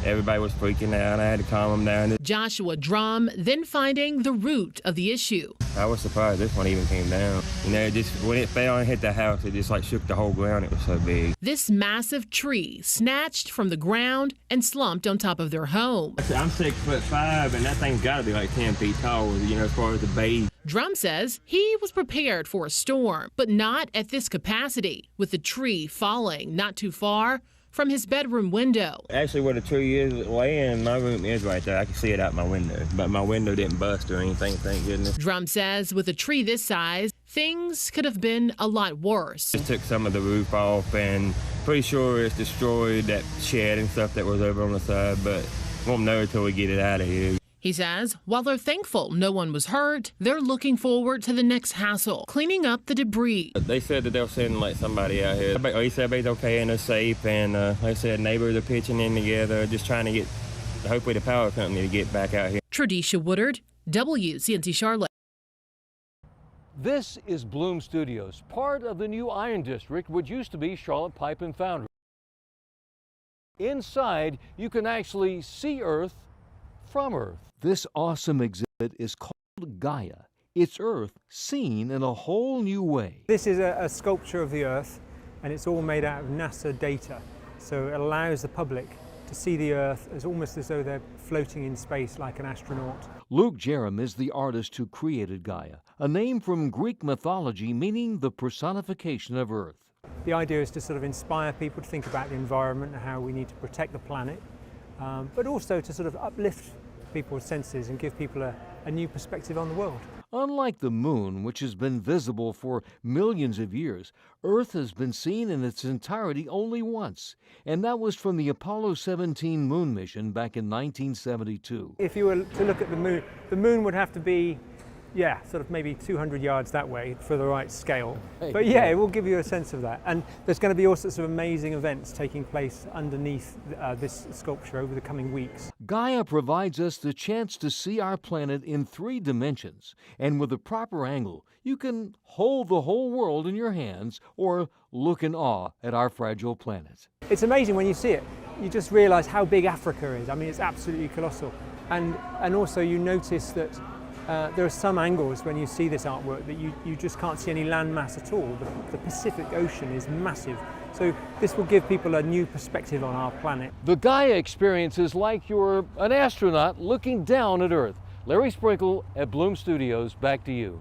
everybody was freaking out. I had to calm them down. Joshua Drum then finding the root of the issue. I was surprised this one even came down. You know, just when it fell and hit the house, it just like shook the whole ground. It was so big. This massive tree snatched from the ground and slumped on top of their home. I'm 6'5", and that thing's got to be like 10 feet tall, you know, as far as the base. Drum says he was prepared for a storm, but not at this capacity, with the tree falling not too far from his bedroom window. Actually, where the tree is laying, my room is right there. I can see it out my window, but my window didn't bust or anything, thank goodness. Drum says with a tree this size, things could have been a lot worse. Just took some of the roof off, and pretty sure it's destroyed that shed and stuff that was over on the side, but won't know until we get it out of here. He says while they're thankful no one was hurt, they're looking forward to the next hassle, cleaning up the debris. They said that they'll send like somebody out here. He said everybody's okay and they're safe, and they said neighbors are pitching in together, just trying to get, hopefully, the power company to get back out here. Tradisha Woodard, WCNC Charlotte. This is Bloom Studios, part of the new Iron District, which used to be Charlotte Pipe and Foundry. Inside, you can actually see Earth from Earth. This awesome exhibit is called Gaia. It's Earth seen in a whole new way. This is a sculpture of the Earth, and it's all made out of NASA data. So it allows the public to see the Earth as almost as though they're floating in space like an astronaut. Luke Jerem is the artist who created Gaia, a name from Greek mythology meaning the personification of Earth. The idea is to sort of inspire people to think about the environment and how we need to protect the planet, but also to sort of uplift people's senses and give people a new perspective on the world. Unlike the moon, which has been visible for millions of years, Earth has been seen in its entirety only once, and that was from the Apollo 17 moon mission back in 1972. If you were to look at the moon would have to be, yeah, sort of maybe 200 yards that way for the right scale. But yeah, it will give you a sense of that. And there's going to be all sorts of amazing events taking place underneath this sculpture over the coming weeks. Gaia provides us the chance to see our planet in 3 dimensions. And with the proper angle, you can hold the whole world in your hands or look in awe at our fragile planet. It's amazing when you see it. You just realize how big Africa is. I mean, it's absolutely colossal. And also you notice that there are some angles when you see this artwork that you just can't see any land mass at all. The Pacific Ocean is massive. So this will give people a new perspective on our planet. The Gaia experience is like you're an astronaut looking down at Earth. Larry Sprinkle at Bloom Studios, back to you.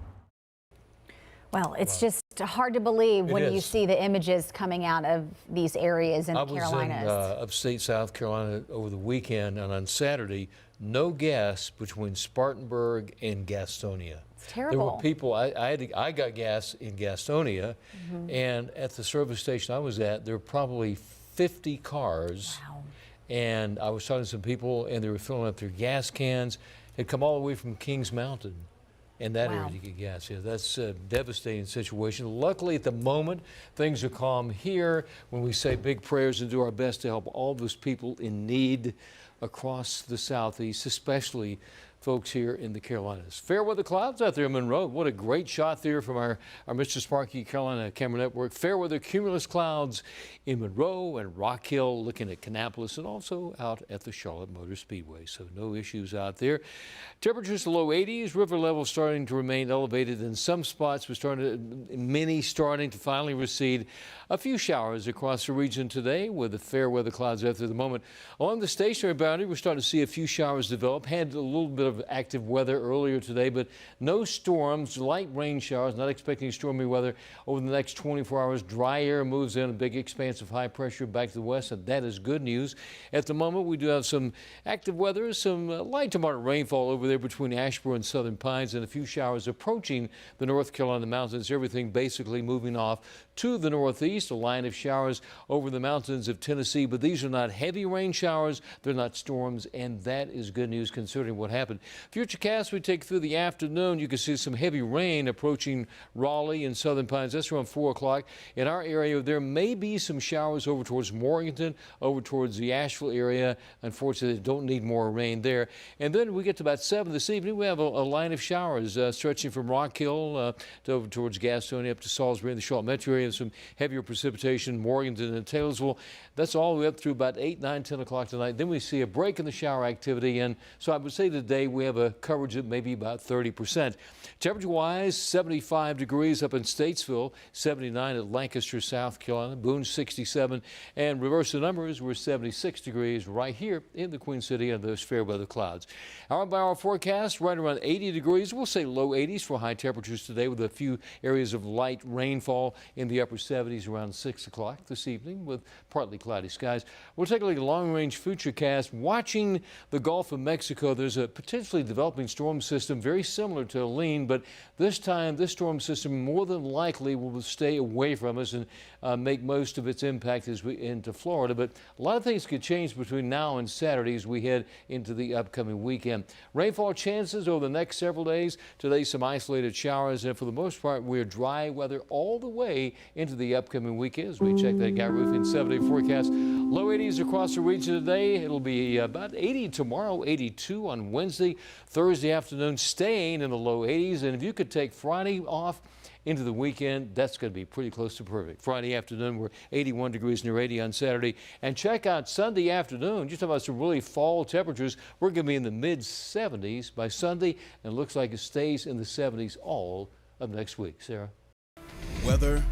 Well, it's just hard to believe when you see the images coming out of these areas in the Carolinas. I was in upstate South Carolina over the weekend, and on Saturday, no gas between Spartanburg and Gastonia. It's terrible. There were people, I got gas in Gastonia, and at the service station I was at, there were probably 50 cars. Wow. And I was talking to some people, and they were filling up their gas cans. Had come all the way from Kings Mountain in that area to get gas. Yeah, that's a devastating situation. Luckily, at the moment, things are calm here when we say big prayers and do our best to help all those people in need across the Southeast, especially folks here in the Carolinas. Fair weather clouds out there in Monroe. What a great shot there from our Mr. Sparky Carolina Camera Network. Fair weather cumulus clouds in Monroe and Rock Hill, looking at Cannabis and also out at the Charlotte Motor Speedway. So no issues out there. Temperatures low 80s. River levels starting to remain elevated in some spots. Many starting to finally recede. A few showers across the region today with the fair weather clouds after the moment. Along the stationary boundary, we're starting to see a few showers develop. Had a little bit of active weather earlier today, but no storms, light rain showers. Not expecting stormy weather over the next 24 hours. Dry air moves in, a big expanse of high pressure back to the west, and that is good news. At the moment, we do have some active weather, some light to moderate rainfall over there between Asheboro and Southern Pines, and a few showers approaching the North Carolina mountains. Everything basically moving off to the northeast, a line of showers over the mountains of Tennessee, but these are not heavy rain showers. They're not storms, and that is good news considering what happened. Futurecast we take through the afternoon. You can see some heavy rain approaching Raleigh and Southern Pines. That's around 4 o'clock. In our area, there may be some showers over towards Morganton, over towards the Asheville area. Unfortunately, don't need more rain there. And then we get to about 7 this evening. We have a line of showers stretching from Rock Hill over towards Gastonia up to Salisbury and the Charlotte metro area. Some heavier precipitation, Morganton and Taylorsville. That's all the way up through about 8, 9, 10 o'clock tonight. Then we see a break in the shower activity. And so I would say today we have a coverage of maybe about 30%. Temperature-wise, 75 degrees up in Statesville, 79 at Lancaster, South Carolina, Boone 67, and reverse the numbers, we're 76 degrees right here in the Queen City under those fair weather clouds. Hour-by-hour forecast right around 80 degrees. We'll say low 80s for high temperatures today with a few areas of light rainfall in the upper 70s around 6 o'clock this evening with partly cloudy skies. We'll take a look at long-range futurecast. Watching the Gulf of Mexico, there's a potentially developing storm system very similar to Helene, but this time this storm system more than likely will stay away from us and make most of its impact as we into Florida. But a lot of things could change between now and Saturday as we head into the upcoming weekend. Rainfall chances over the next several days. Today some isolated showers, and for the most part we're dry weather all the way into the upcoming weekend as we check that Guy Roofing 7-day forecast. Low 80s across the region today. It'll be about 80 tomorrow, 82 on Wednesday. Thursday afternoon staying in the low 80s. And if you could take Friday off into the weekend, that's going to be pretty close to perfect. Friday afternoon, we're 81 degrees near 80 on Saturday. And check out Sunday afternoon. You're talking about some really fall temperatures. We're going to be in the mid 70s by Sunday, and it looks like it stays in the 70s all of next week. Sarah? Weather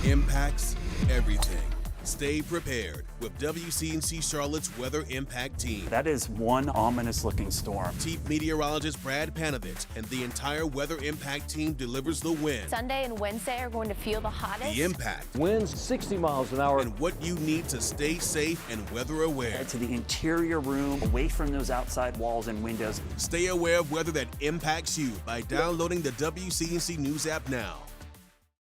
impacts everything. Stay prepared with WCNC Charlotte's Weather Impact Team. That is one ominous looking storm. Chief Meteorologist Brad Panovich and the entire Weather Impact Team delivers the wind. Sunday and Wednesday are going to feel the hottest. The impact. Winds 60 miles an hour. And what you need to stay safe and weather aware. To the interior room, away from those outside walls and windows. Stay aware of weather that impacts you by downloading the WCNC News app now.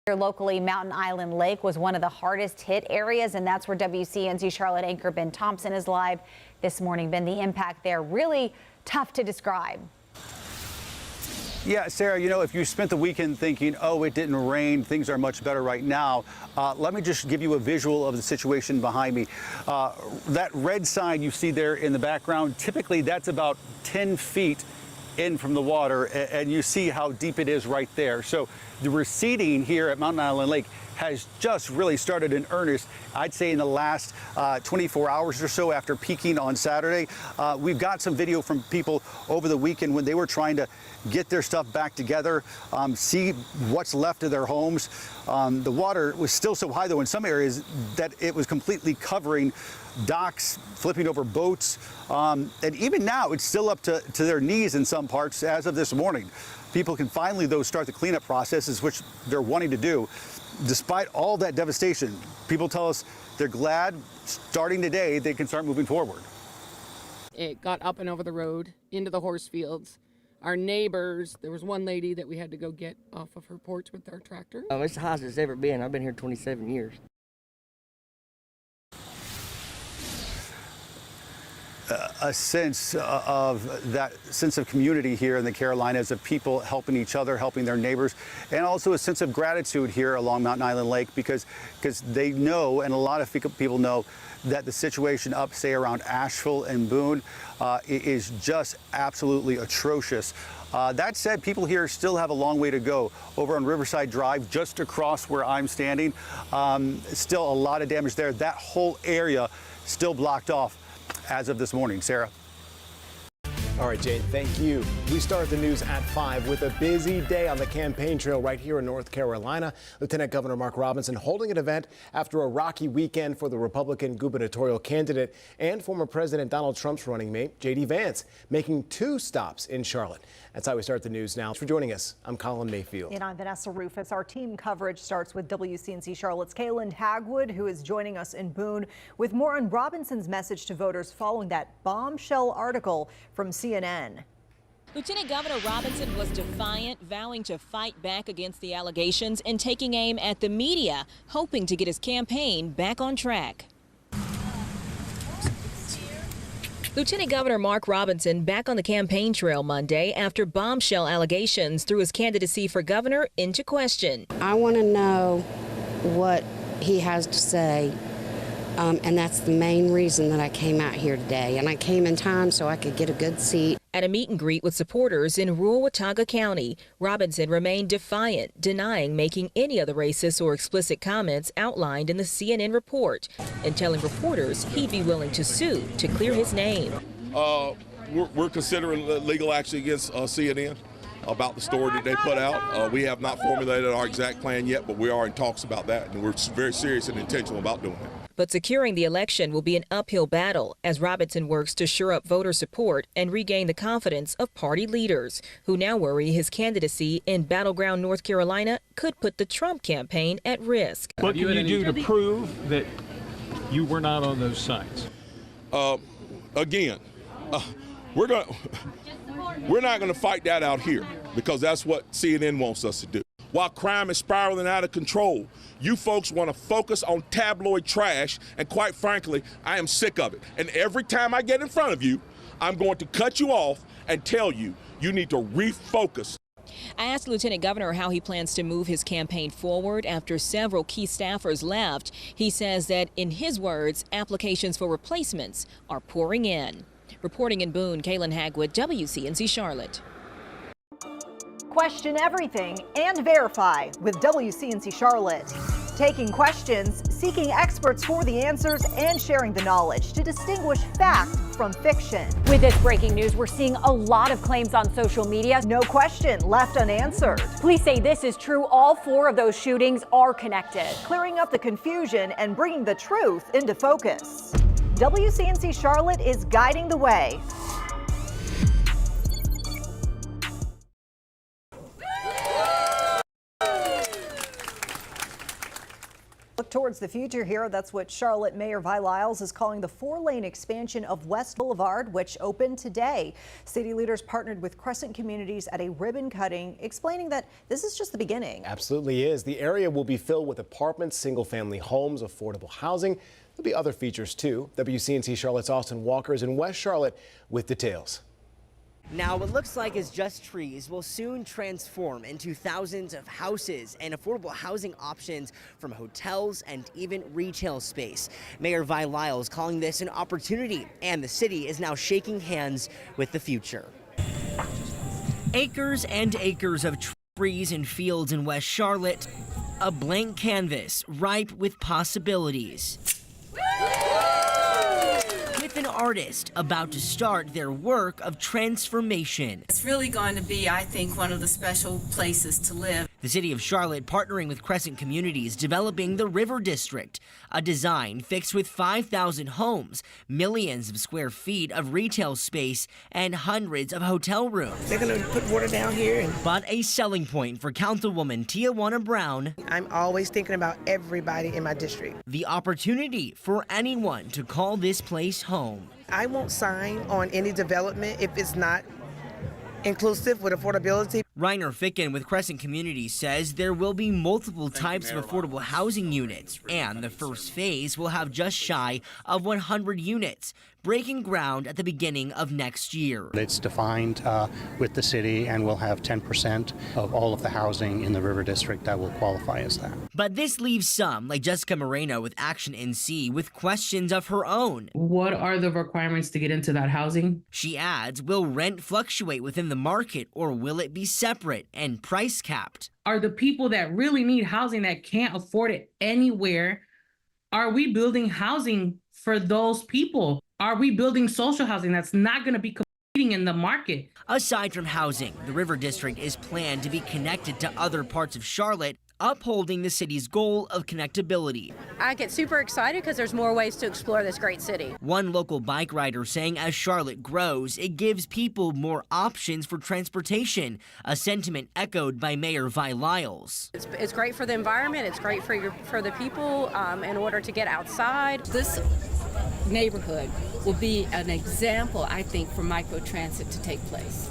Here locally, Mountain Island Lake was one of the hardest hit areas, and that's where WCNC Charlotte anchor Ben Thompson is live this morning. Ben, the impact there really tough to describe. Yeah, Sarah, you know, if you spent the weekend thinking, oh, it didn't rain, things are much better right now, let me just give you a visual of the situation behind me. That red sign you see there in the background, typically that's about 10 feet in from the water, and you see how deep it is right there. So the receding here at Mountain Island Lake has just really started in earnest, I'd say in the last 24 hours or so after peaking on Saturday. We've got some video from people over the weekend when they were trying to get their stuff back together, see what's left of their homes. The water was still so high, though, in some areas that it was completely covering docks, flipping over boats, and even now it's still up to their knees in some parts as of this morning. People can finally, though, start the cleanup processes, which they're wanting to do. Despite all that devastation, people tell us they're glad starting today they can start moving forward. It got up and over the road into the horse fields. Our neighbors, there was one lady that we had to go get off of her porch with our tractor. It's the highest it's ever been. I've been here 27 years. A sense of that sense of community here in the Carolinas, of people helping each other, helping their neighbors, and also a sense of gratitude here along Mountain Island Lake because they know, and a lot of people know, that the situation up, say, around Asheville and Boone is just absolutely atrocious. That said, people here still have a long way to go. Over on Riverside Drive, just across where I'm standing, still a lot of damage there. That whole area still blocked off as of this morning. Sarah. All right, Jane, thank you. We start the news at 5 with a busy day on the campaign trail right here in North Carolina. Lieutenant Governor Mark Robinson holding an event after a rocky weekend for the Republican gubernatorial candidate and former President Donald Trump's running mate, J.D. Vance, making 2 stops in Charlotte. That's how we start the news now. Thanks for joining us. I'm Colin Mayfield. And I'm Vanessa Rufus. Our team coverage starts with WCNC Charlotte's Kaylin Hagwood, who is joining us in Boone with more on Robinson's message to voters following that bombshell article from CNN. Lieutenant Governor Robinson was defiant, vowing to fight back against the allegations and taking aim at the media, hoping to get his campaign back on track. Lieutenant Governor Mark Robinson back on the campaign trail Monday after bombshell allegations threw his candidacy for governor into question. I want to know what he has to say, and that's the main reason that I came out here today. And I came in time so I could get a good seat. At a meet and greet with supporters in rural Watauga County, Robinson remained defiant, denying making any of the racist or explicit comments outlined in the CNN report, and telling reporters he'd be willing to sue to clear his name. We're considering legal action against CNN about the story that they put out. We have not formulated our exact plan yet, but we are in talks about that, and we're very serious and intentional about doing it. But securing the election will be an uphill battle as Robinson works to shore up voter support and regain the confidence of party leaders who now worry his candidacy in battleground North Carolina could put the Trump campaign at risk. What can you do to prove that you were not on those sites? Again, we're not going to fight that out here because that's what CNN wants us to do. While crime is spiraling out of control, you folks want to focus on tabloid trash, and quite frankly, I am sick of it. And every time I get in front of you, I'm going to cut you off and tell you you need to refocus. I asked Lieutenant Governor how he plans to move his campaign forward after several key staffers left. He says that, in his words, applications for replacements are pouring in. Reporting in Boone, Kaylin Hagwood, WCNC Charlotte. Question everything and verify with WCNC Charlotte. Taking questions, seeking experts for the answers, and sharing the knowledge to distinguish fact from fiction. With this breaking news, we're seeing a lot of claims on social media. No question left unanswered. Police say this is true. All 4 of those shootings are connected. Clearing up the confusion and bringing the truth into focus. WCNC Charlotte is guiding the way. Look towards the future here. That's what Charlotte Mayor Vi Lyles is calling the 4-lane expansion of West Boulevard, which opened today. City leaders partnered with Crescent Communities at a ribbon cutting, explaining that this is just the beginning. Absolutely is. The area will be filled with apartments, single-family homes, affordable housing. There'll be other features too. WCNC Charlotte's Austin Walker is in West Charlotte with details. Now, what looks like is just trees will soon transform into thousands of houses and affordable housing options from hotels and even retail space. Mayor Vi Lyles calling this an opportunity, and the city is now shaking hands with the future. Acres and acres of trees and fields in West Charlotte, a blank canvas ripe with possibilities. An artist about to start their work of transformation. It's really going to be, I think, one of the special places to live. The city of Charlotte partnering with Crescent Communities developing the River District, a design fixed with 5,000 homes, millions of square feet of retail space, and hundreds of hotel rooms. They're going to put water down here. But a selling point for Councilwoman Tijuana Brown. I'm always thinking about everybody in my district. The opportunity for anyone to call this place home. I won't sign on any development if it's not inclusive with affordability. Reiner Ficken with Crescent Communities says there will be multiple types of affordable housing units, and the first phase will have just shy of 100 units, breaking ground at the beginning of next year. It's defined with the city, and we'll have 10% of all of the housing in the River District that will qualify as that. But this leaves some, like Jessica Moreno with Action NC, with questions of her own. What are the requirements to get into that housing? She adds, will rent fluctuate within the market, or will it be separate and price capped? Are the people that really need housing that can't afford it anywhere, are we building housing for those people? Are we building social housing that's not going to be competing in the market? Aside from housing, the River District is planned to be connected to other parts of Charlotte, upholding the city's goal of connectability. I get super excited because there's more ways to explore this great city. One local bike rider saying as Charlotte grows, it gives people more options for transportation, a sentiment echoed by Mayor Vi Lyles. It's great for the environment, it's great for the people in order to get outside. This neighborhood will be an example, I think, for microtransit to take place.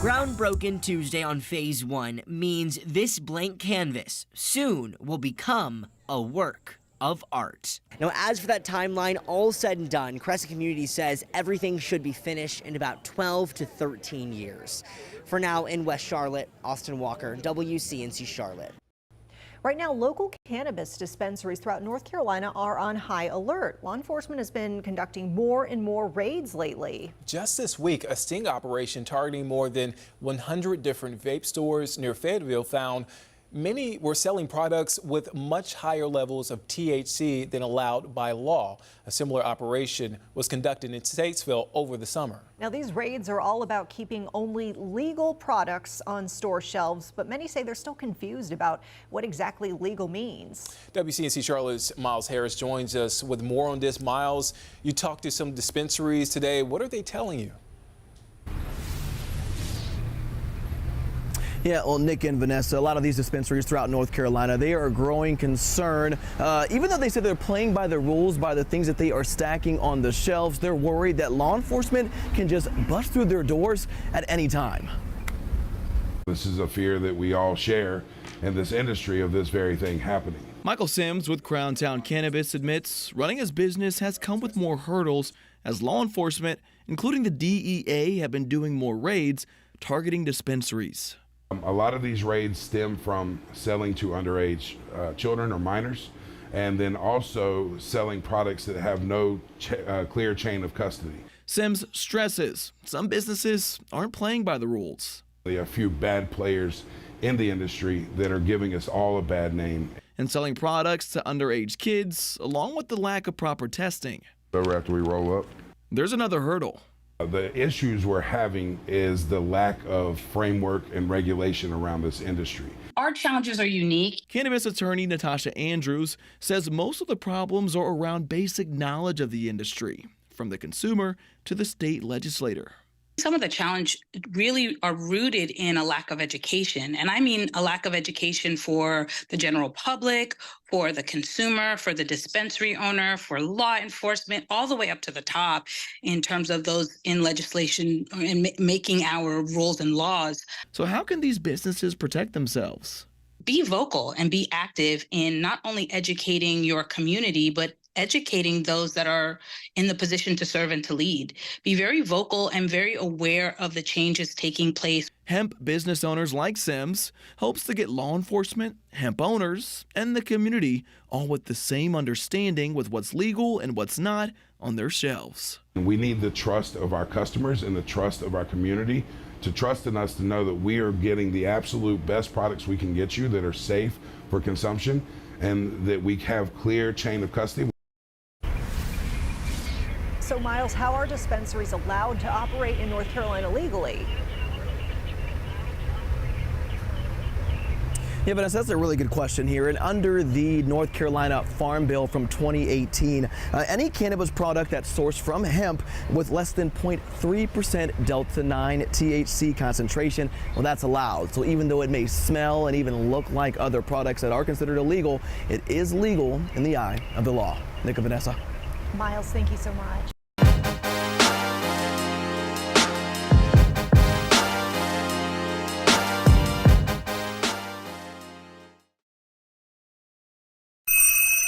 Ground broken Tuesday on Phase 1 means this blank canvas soon will become a work of art. Now, as for that timeline, all said and done, Crescent Community says everything should be finished in about 12 to 13 years. For now, in West Charlotte, Austin Walker, WCNC Charlotte. Right now, local cannabis dispensaries throughout North Carolina are on high alert. Law enforcement has been conducting more and more raids lately. Just this week, a sting operation targeting more than 100 different vape stores near Fayetteville found many were selling products with much higher levels of THC than allowed by law. A similar operation was conducted in Statesville over the summer. Now, these raids are all about keeping only legal products on store shelves, but many say they're still confused about what exactly legal means. WCNC Charlotte's Miles Harris joins us with more on this. Miles, you talked to some dispensaries today. What are they telling you? Yeah, well, Nick and Vanessa, a lot of these dispensaries throughout North Carolina, they are a growing concern. Even though they say they're playing by the rules, by the things that they are stacking on the shelves, they're worried that law enforcement can just bust through their doors at any time. This is a fear that we all share in this industry of this very thing happening. Michael Sims with Crown Town Cannabis admits running his business has come with more hurdles as law enforcement, including the DEA, have been doing more raids targeting dispensaries. A lot of these raids stem from selling to underage children or minors, and then also selling products that have no clear chain of custody. Sims stresses some businesses aren't playing by the rules. There are a few bad players in the industry that are giving us all a bad name. And selling products to underage kids, along with the lack of proper testing. So after we roll up, there's another hurdle. The issues we're having is the lack of framework and regulation around this industry. Our challenges are unique. Cannabis attorney Natasha Andrews says most of the problems are around basic knowledge of the industry, from the consumer to the state legislator. Some of the challenge really are rooted in a lack of education. And I mean a lack of education for the general public, for the consumer, for the dispensary owner, for law enforcement, all the way up to the top in terms of those in legislation and making our rules and laws. So how can these businesses protect themselves? Be vocal and be active in not only educating your community, but educating those that are in the position to serve and to lead. Be very vocal and very aware of the changes taking place. Hemp business owners like Sims hopes to get law enforcement, hemp owners, and the community all with the same understanding with what's legal and what's not on their shelves. We need the trust of our customers and the trust of our community to trust in us to know that we are getting the absolute best products we can get you that are safe for consumption and that we have clear chain of custody. So, Miles, how are dispensaries allowed to operate in North Carolina legally? Yeah, Vanessa, that's a really good question here. And under the North Carolina Farm Bill from 2018, any cannabis product that's sourced from hemp with less than 0.3% Delta-9 THC concentration, well, that's allowed. So even though it may smell and even look like other products that are considered illegal, it is legal in the eye of the law. Nick and Vanessa. Miles, thank you so much.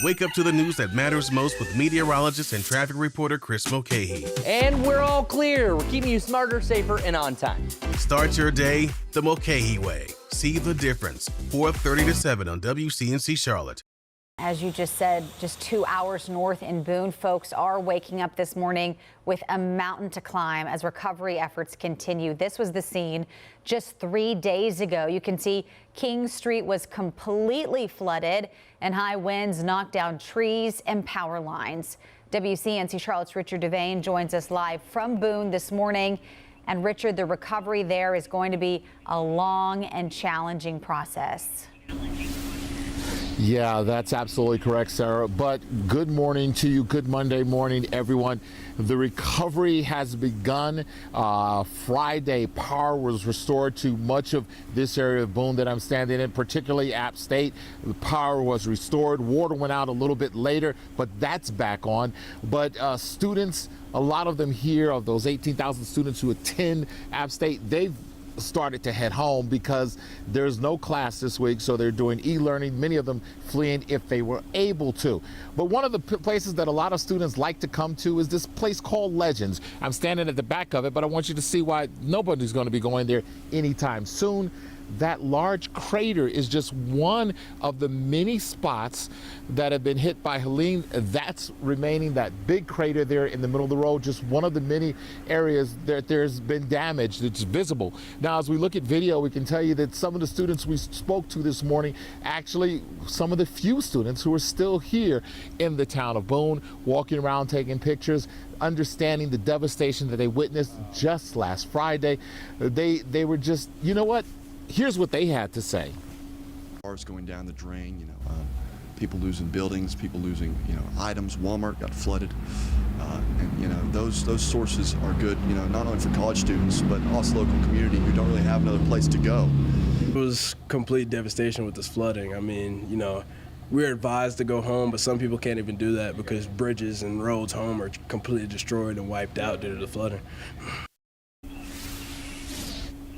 Wake up to the news that matters most with meteorologist and traffic reporter Chris Mulcahy. And we're all clear. We're keeping you smarter, safer, and on time. Start your day the Mulcahy way. See the difference. 4:30 to 7 on WCNC Charlotte. As you just said, just 2 hours north in Boone, folks are waking up this morning with a mountain to climb as recovery efforts continue. This was the scene just 3 days ago. You can see King Street was completely flooded and high winds knocked down trees and power lines. WCNC Charlotte's Richard Devane joins us live from Boone this morning. And Richard, the recovery there is going to be a long and challenging process. Yeah, that's absolutely correct, Sarah. But good morning to you. Good Monday morning, everyone. The recovery has begun. Friday, power was restored to much of this area of Boone that I'm standing in, particularly App State. The power was restored. Water went out a little bit later, but that's back on. But students, a lot of them here, of those 18,000 students who attend App State, they've started to head home because there's no class this week, so they're doing e-learning, many of them fleeing if they were able to. But one of the places that a lot of students like to come to is this place called Legends. I'm standing at the back of it, but I want you to see why nobody's going to be going there anytime soon. That large crater is just one of the many spots that have been hit by Helene. That's remaining, that big crater there in the middle of the road, just one of the many areas that there's been damage that's visible. Now, as we look at video, we can tell you that some of the students we spoke to this morning, actually some of the few students who are still here in the town of Boone, walking around taking pictures, understanding the devastation that they witnessed just last Friday. They were just, you know what? Here's what they had to say. Cars going down the drain, people losing buildings, people losing, items. Walmart got flooded, and those sources are good, not only for college students but also local community who don't really have another place to go. It was complete devastation with this flooding. I mean, we're advised to go home, but some people can't even do that because bridges and roads home are completely destroyed and wiped out due to the flooding.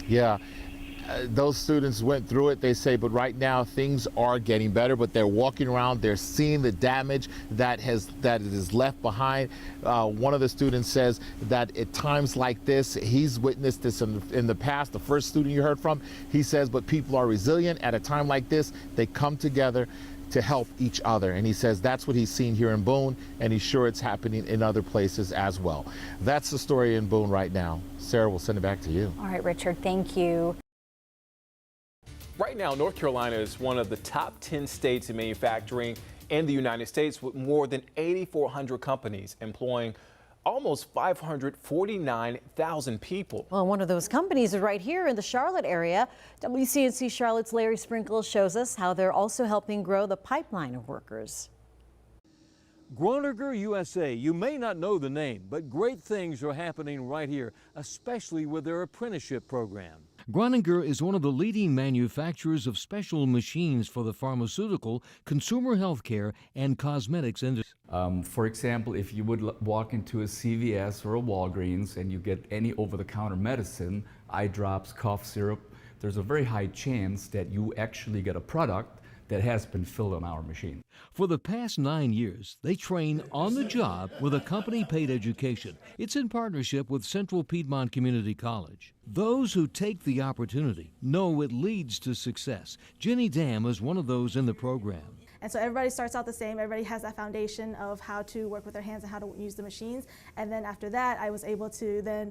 Yeah. those students went through it, they say, but right now things are getting better, but they're walking around, they're seeing the damage that is left behind. One of the students says that at times like this, he's witnessed this in the past. The first student you heard from, he says, but people are resilient. At a time like this, they come together to help each other. And he says that's what he's seen here in Boone, and he's sure it's happening in other places as well. That's the story in Boone right now. Sarah, we'll send it back to you. All right, Richard, thank you. Right now, North Carolina is one of the top 10 states in manufacturing in the United States, with more than 8,400 companies employing almost 549,000 people. Well, one of those companies is right here in the Charlotte area. WCNC Charlotte's Larry Sprinkle shows us how they're also helping grow the pipeline of workers. Groninger USA, you may not know the name, but great things are happening right here, especially with their apprenticeship program. Groninger is one of the leading manufacturers of special machines for the pharmaceutical, consumer healthcare, and cosmetics industry. For example, if you would walk into a CVS or a Walgreens and you get any over-the-counter medicine, eye drops, cough syrup, there's a very high chance that you actually get a product that has been filled on our machine. For the past 9 years, they train on the job with a company-paid education. It's in partnership with Central Piedmont Community College. Those who take the opportunity know it leads to success. Jenny Dam is one of those in the program. And so everybody starts out the same. Everybody has that foundation of how to work with their hands and how to use the machines. And then after that, I was able to then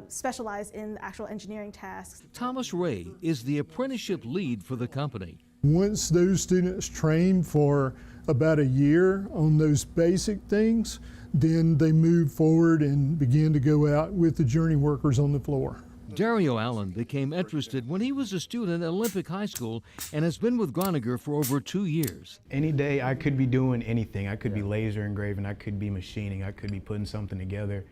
specialize in the actual engineering tasks. Thomas Ray is the apprenticeship lead for the company. Once those students train for about a year on those basic things, then they move forward and begin to go out with the journey workers on the floor. Dario Allen became interested when he was a student at Olympic High School and has been with Groninger for over 2 years. Any day I could be doing anything. I could be laser engraving, I could be machining, I could be putting something together,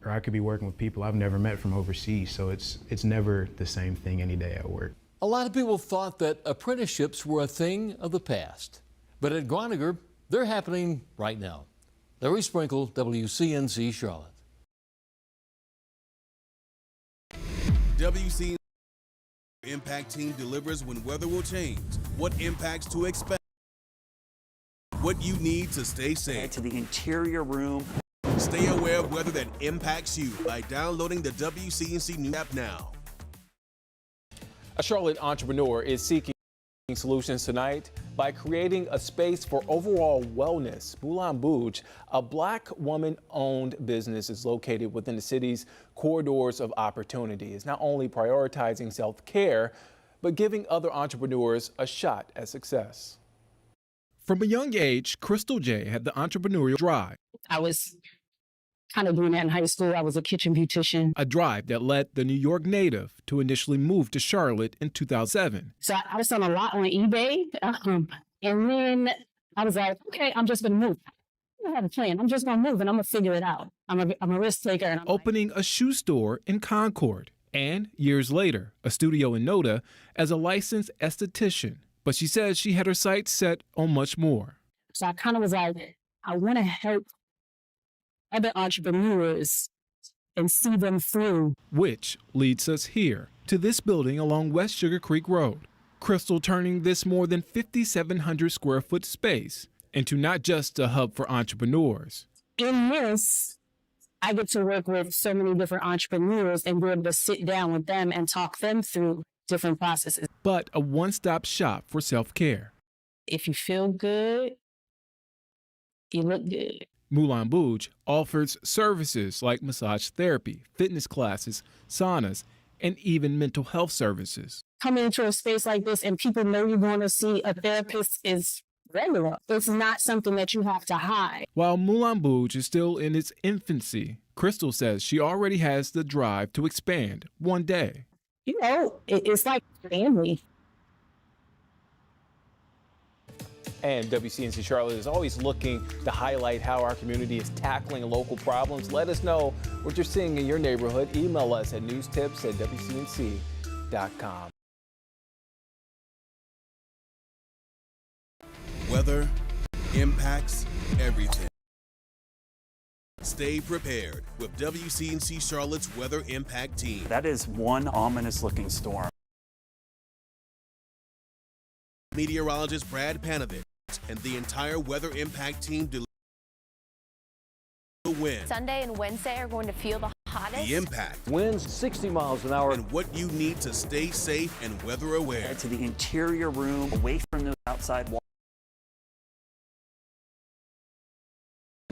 or I could be working with people I've never met from overseas. So it's never the same thing any day at work. A lot of people thought that apprenticeships were a thing of the past, but at Groninger, they're happening right now. Larry Sprinkle, WCNC Charlotte. WCNC Impact Team delivers when weather will change, what impacts to expect, what you need to stay safe. To the interior room. Stay aware of weather that impacts you by downloading the WCNC News app now. A Charlotte entrepreneur is seeking solutions tonight by creating a space for overall wellness. Moulin Bouge, a Black woman-owned business, is located within the city's corridors of opportunity. It's not only prioritizing self-care, but giving other entrepreneurs a shot at success. From a young age, Crystal J had the entrepreneurial drive. I was kind of doing that in high school. I was a kitchen beautician. A drive that led the New York native to initially move to Charlotte in 2007. So I was selling a lot on eBay. And then I was like, okay, I'm just going to move. I have a plan. I'm just going to move and I'm going to figure it out. I'm a risk taker. And opening a shoe store in Concord. And years later, a studio in Noda as a licensed esthetician. But she says she had her sights set on much more. So I kind of was like, I want to help other entrepreneurs and see them through. Which leads us here to this building along West Sugar Creek Road. Crystal turning this more than 5,700 square foot space into not just a hub for entrepreneurs. In this, I get to work with so many different entrepreneurs and be able to sit down with them and talk them through different processes. But a one-stop shop for self-care. If you feel good, you look good. Moulin Bouge offers services like massage therapy, fitness classes, saunas, and even mental health services. Coming into a space like this and people know you're going to see a therapist is regular. It's not something that you have to hide. While Moulin Bouge is still in its infancy, Crystal says she already has the drive to expand one day. You know, it's like family. And WCNC Charlotte is always looking to highlight how our community is tackling local problems. Let us know what you're seeing in your neighborhood. Email us at newstips@wcnc.com. Weather impacts everything. Stay prepared with WCNC Charlotte's Weather Impact Team. That is one ominous looking storm. Meteorologist Brad Panovich and the entire weather impact team deliver the wind. Sunday and Wednesday are going to feel the hottest. The impact. Winds 60 miles an hour. And what you need to stay safe and weather aware. To the interior room, away from those outside walls.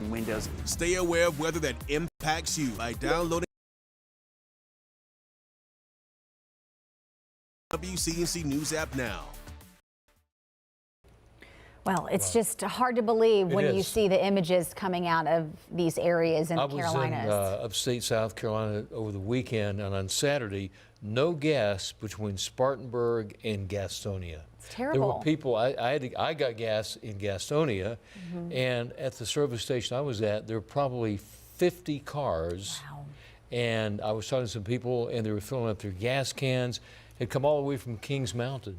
Windows. Stay aware of weather that impacts you by downloading WCNC News app now. Well, it's just hard to believe when you see the images coming out of these areas in the Carolinas. I was in upstate South Carolina over the weekend, and on Saturday, no gas between Spartanburg and Gastonia. It's terrible. There were people, I got gas in Gastonia, and at the service station I was at, there were probably 50 cars. Wow. And I was talking to some people, and they were filling up their gas cans. Had come all the way from Kings Mountain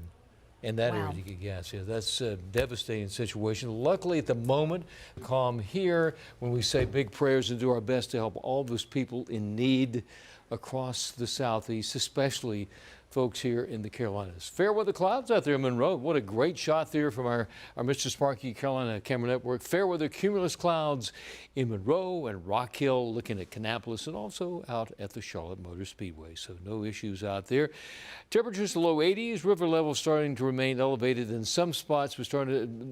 in that area to get gas. Yeah, that's a devastating situation. Luckily, at the moment, calm here when we say big prayers and do our best to help all those people in need across the Southeast, especially folks here in the Carolinas. Fair weather clouds out there in Monroe. What a great shot there from our Mr. Sparky Carolina Camera Network. Fair weather cumulus clouds in Monroe and Rock Hill, looking at Cannabis and also out at the Charlotte Motor Speedway. So no issues out there. Temperatures low 80s. River levels starting to remain elevated in some spots.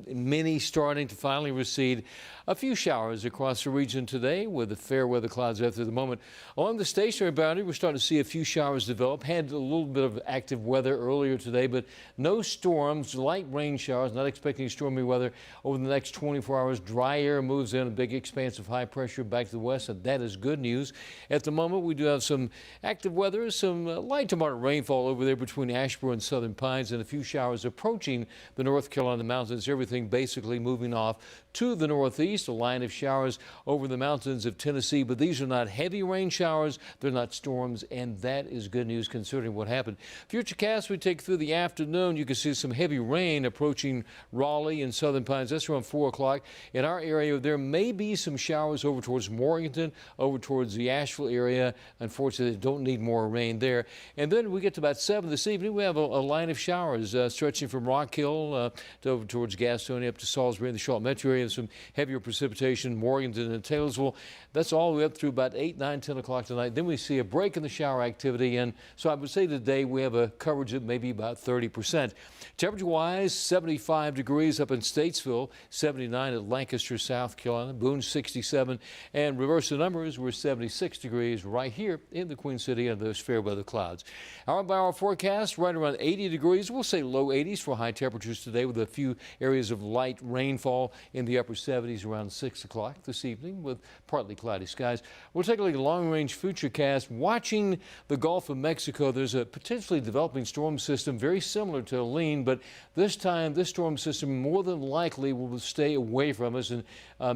Many starting to finally recede. A few showers across the region today with the fair weather clouds after the moment. Along the stationary boundary, we're starting to see a few showers develop. Had a little bit of active weather earlier today, but no storms, light rain showers. Not expecting stormy weather over the next 24 hours. Dry air moves in, a big expanse of high pressure back to the west, and that is good news. At the moment, we do have some active weather, some light to moderate rainfall over there between Asheboro and Southern Pines, and a few showers approaching the North Carolina mountains. Everything basically moving off to the northeast, a line of showers over the mountains of Tennessee, but these are not heavy rain showers. They're not storms, and that is good news considering what happened. Futurecast we take through the afternoon. You can see some heavy rain approaching Raleigh and Southern Pines. That's around 4 o'clock. In our area, there may be some showers over towards Morganton, over towards the Asheville area. Unfortunately, they don't need more rain there. And then we get to about 7 this evening. We have a line of showers stretching from Rock Hill over towards Gastonia up to Salisbury and the Charlotte metro area. Some heavier precipitation, Morganton and Taylorsville. That's all the way up through about 8, 9, 10 o'clock tonight. Then we see a break in the shower activity. And so I would say today we have a coverage of maybe about 30%. Temperature-wise, 75 degrees up in Statesville, 79 at Lancaster, South Carolina, Boone 67, and reverse the numbers, we're 76 degrees right here in the Queen City under those fair weather clouds. Hour-by-hour forecast right around 80 degrees. We'll say low 80s for high temperatures today with a few areas of light rainfall in the upper 70s around 6 o'clock this evening with partly cloudy skies. We'll take a look at long-range futurecast. Watching the Gulf of Mexico, there's a potentially developing storm system very similar to Helene, but this time this storm system more than likely will stay away from us and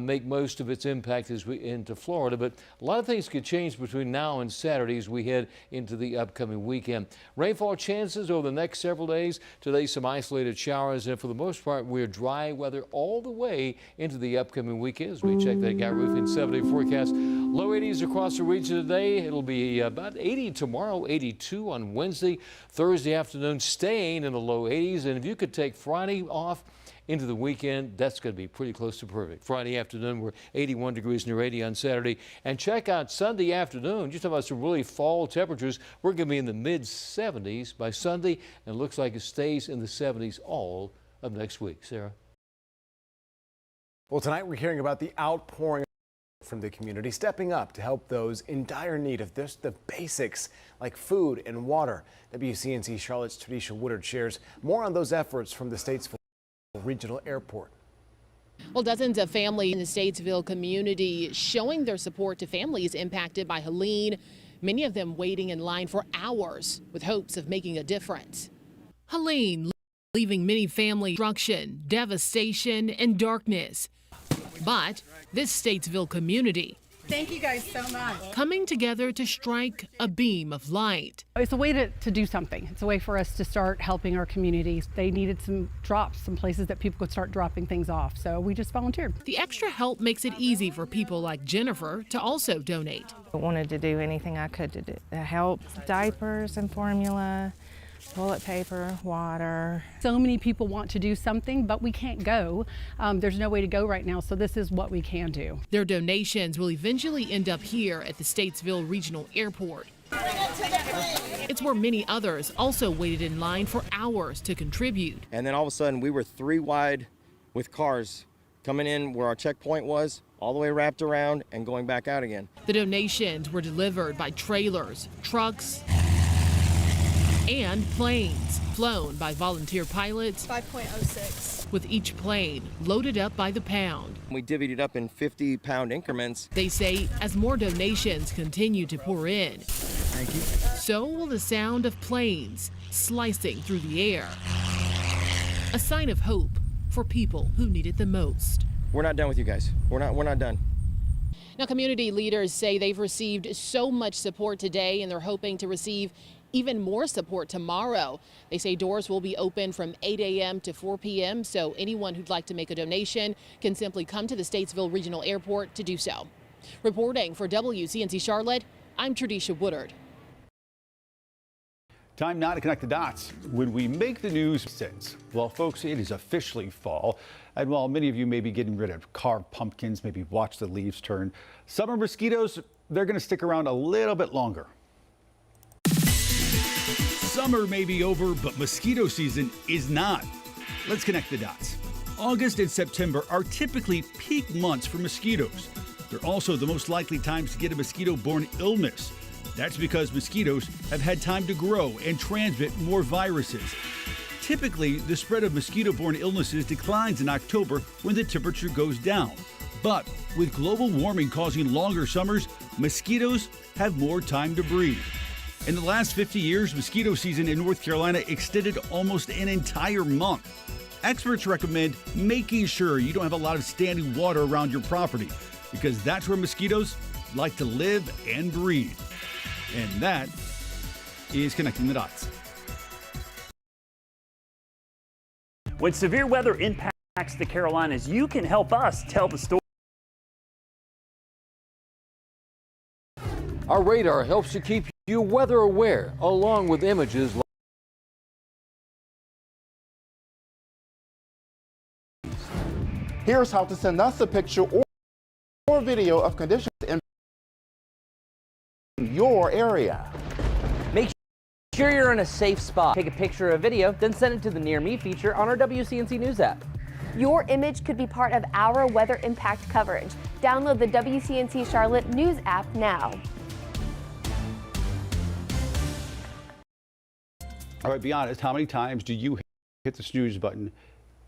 make most of its impact as we into Florida. But a lot of things could change between now and Saturday as we head into the upcoming weekend. Rainfall chances over the next several days. Today some isolated showers, and for the most part we're dry weather all the way into the upcoming weekend as we check that Guy Roofing 7-day forecast. Low 80s across the region today. It'll be about 80 tomorrow, 82 on Wednesday. Thursday afternoon staying in the low 80s, and if you could take Friday off into the weekend, that's going to be pretty close to perfect. Friday afternoon, we're 81 degrees near 80 on Saturday. And check out Sunday afternoon. You're talking about some really fall temperatures. We're going to be in the mid-70s by Sunday, and it looks like it stays in the 70s all of next week. Sarah? Well, tonight we're hearing about the outpouring from the community stepping up to help those in dire need of the basics like food and water. WCNC Charlotte's Tradisha Woodard shares more on those efforts from the Statesville Regional Airport. Well, dozens of families in the Statesville community showing their support to families impacted by Helene, many of them waiting in line for hours with hopes of making a difference. Helene leaving many families destruction, devastation, and darkness. But this Statesville community, thank you guys so much, coming together to strike a beam of light. It's a way to do something. It's a way for us to start helping our communities. They needed some drops, some places that people could start dropping things off. So we just volunteered. The extra help makes it easy for people like Jennifer to also donate. I wanted to do anything I could to help. Diapers and formula, Toilet paper, water. So many people want to do something, but we can't go. There's no way to go right now, so this is what we can do. Their donations will eventually end up here at the Statesville Regional Airport. It's where many others also waited in line for hours to contribute. And then all of a sudden we were 3 wide with cars coming in where our checkpoint was, all the way wrapped around and going back out again. The donations were delivered by trailers, trucks, and planes flown by volunteer pilots. 5.06. With each plane loaded up by the pound. We divvied it up in 50-pound increments. They say as more donations continue to pour in, thank you, so will the sound of planes slicing through the air. A sign of hope for people who need it the most. We're not done with you guys. We're not done. Now, community leaders say they've received so much support today, and they're hoping to receive even more support tomorrow. They say doors will be open from 8 a.m. to 4 p.m., so anyone who'd like to make a donation can simply come to the Statesville Regional Airport to do so. Reporting for WCNC Charlotte, I'm Tradisha Woodard. Time now to connect the dots. When we make the news since, well, folks, it is officially fall. And while many of you may be getting rid of carved pumpkins, maybe watch the leaves turn, summer mosquitoes, they're going to stick around a little bit longer. Summer may be over, but mosquito season is not. Let's connect the dots. August and September are typically peak months for mosquitoes. They're also the most likely times to get a mosquito-borne illness. That's because mosquitoes have had time to grow and transmit more viruses. Typically, the spread of mosquito-borne illnesses declines in October when the temperature goes down. But with global warming causing longer summers, mosquitoes have more time to breed. In the last 50 years, mosquito season in North Carolina extended almost an entire month. Experts recommend making sure you don't have a lot of standing water around your property, because that's where mosquitoes like to live and breed. And that is Connecting the Dots. When severe weather impacts the Carolinas, you can help us tell the story. Our radar helps to keep you weather aware, along with images. Here's how to send us a picture or video of conditions in your area. Make sure you're in a safe spot. Take a picture or video, then send it to the Near Me feature on our WCNC News app. Your image could be part of our weather impact coverage. Download the WCNC Charlotte News app now. All right, be honest, how many times do you hit the snooze button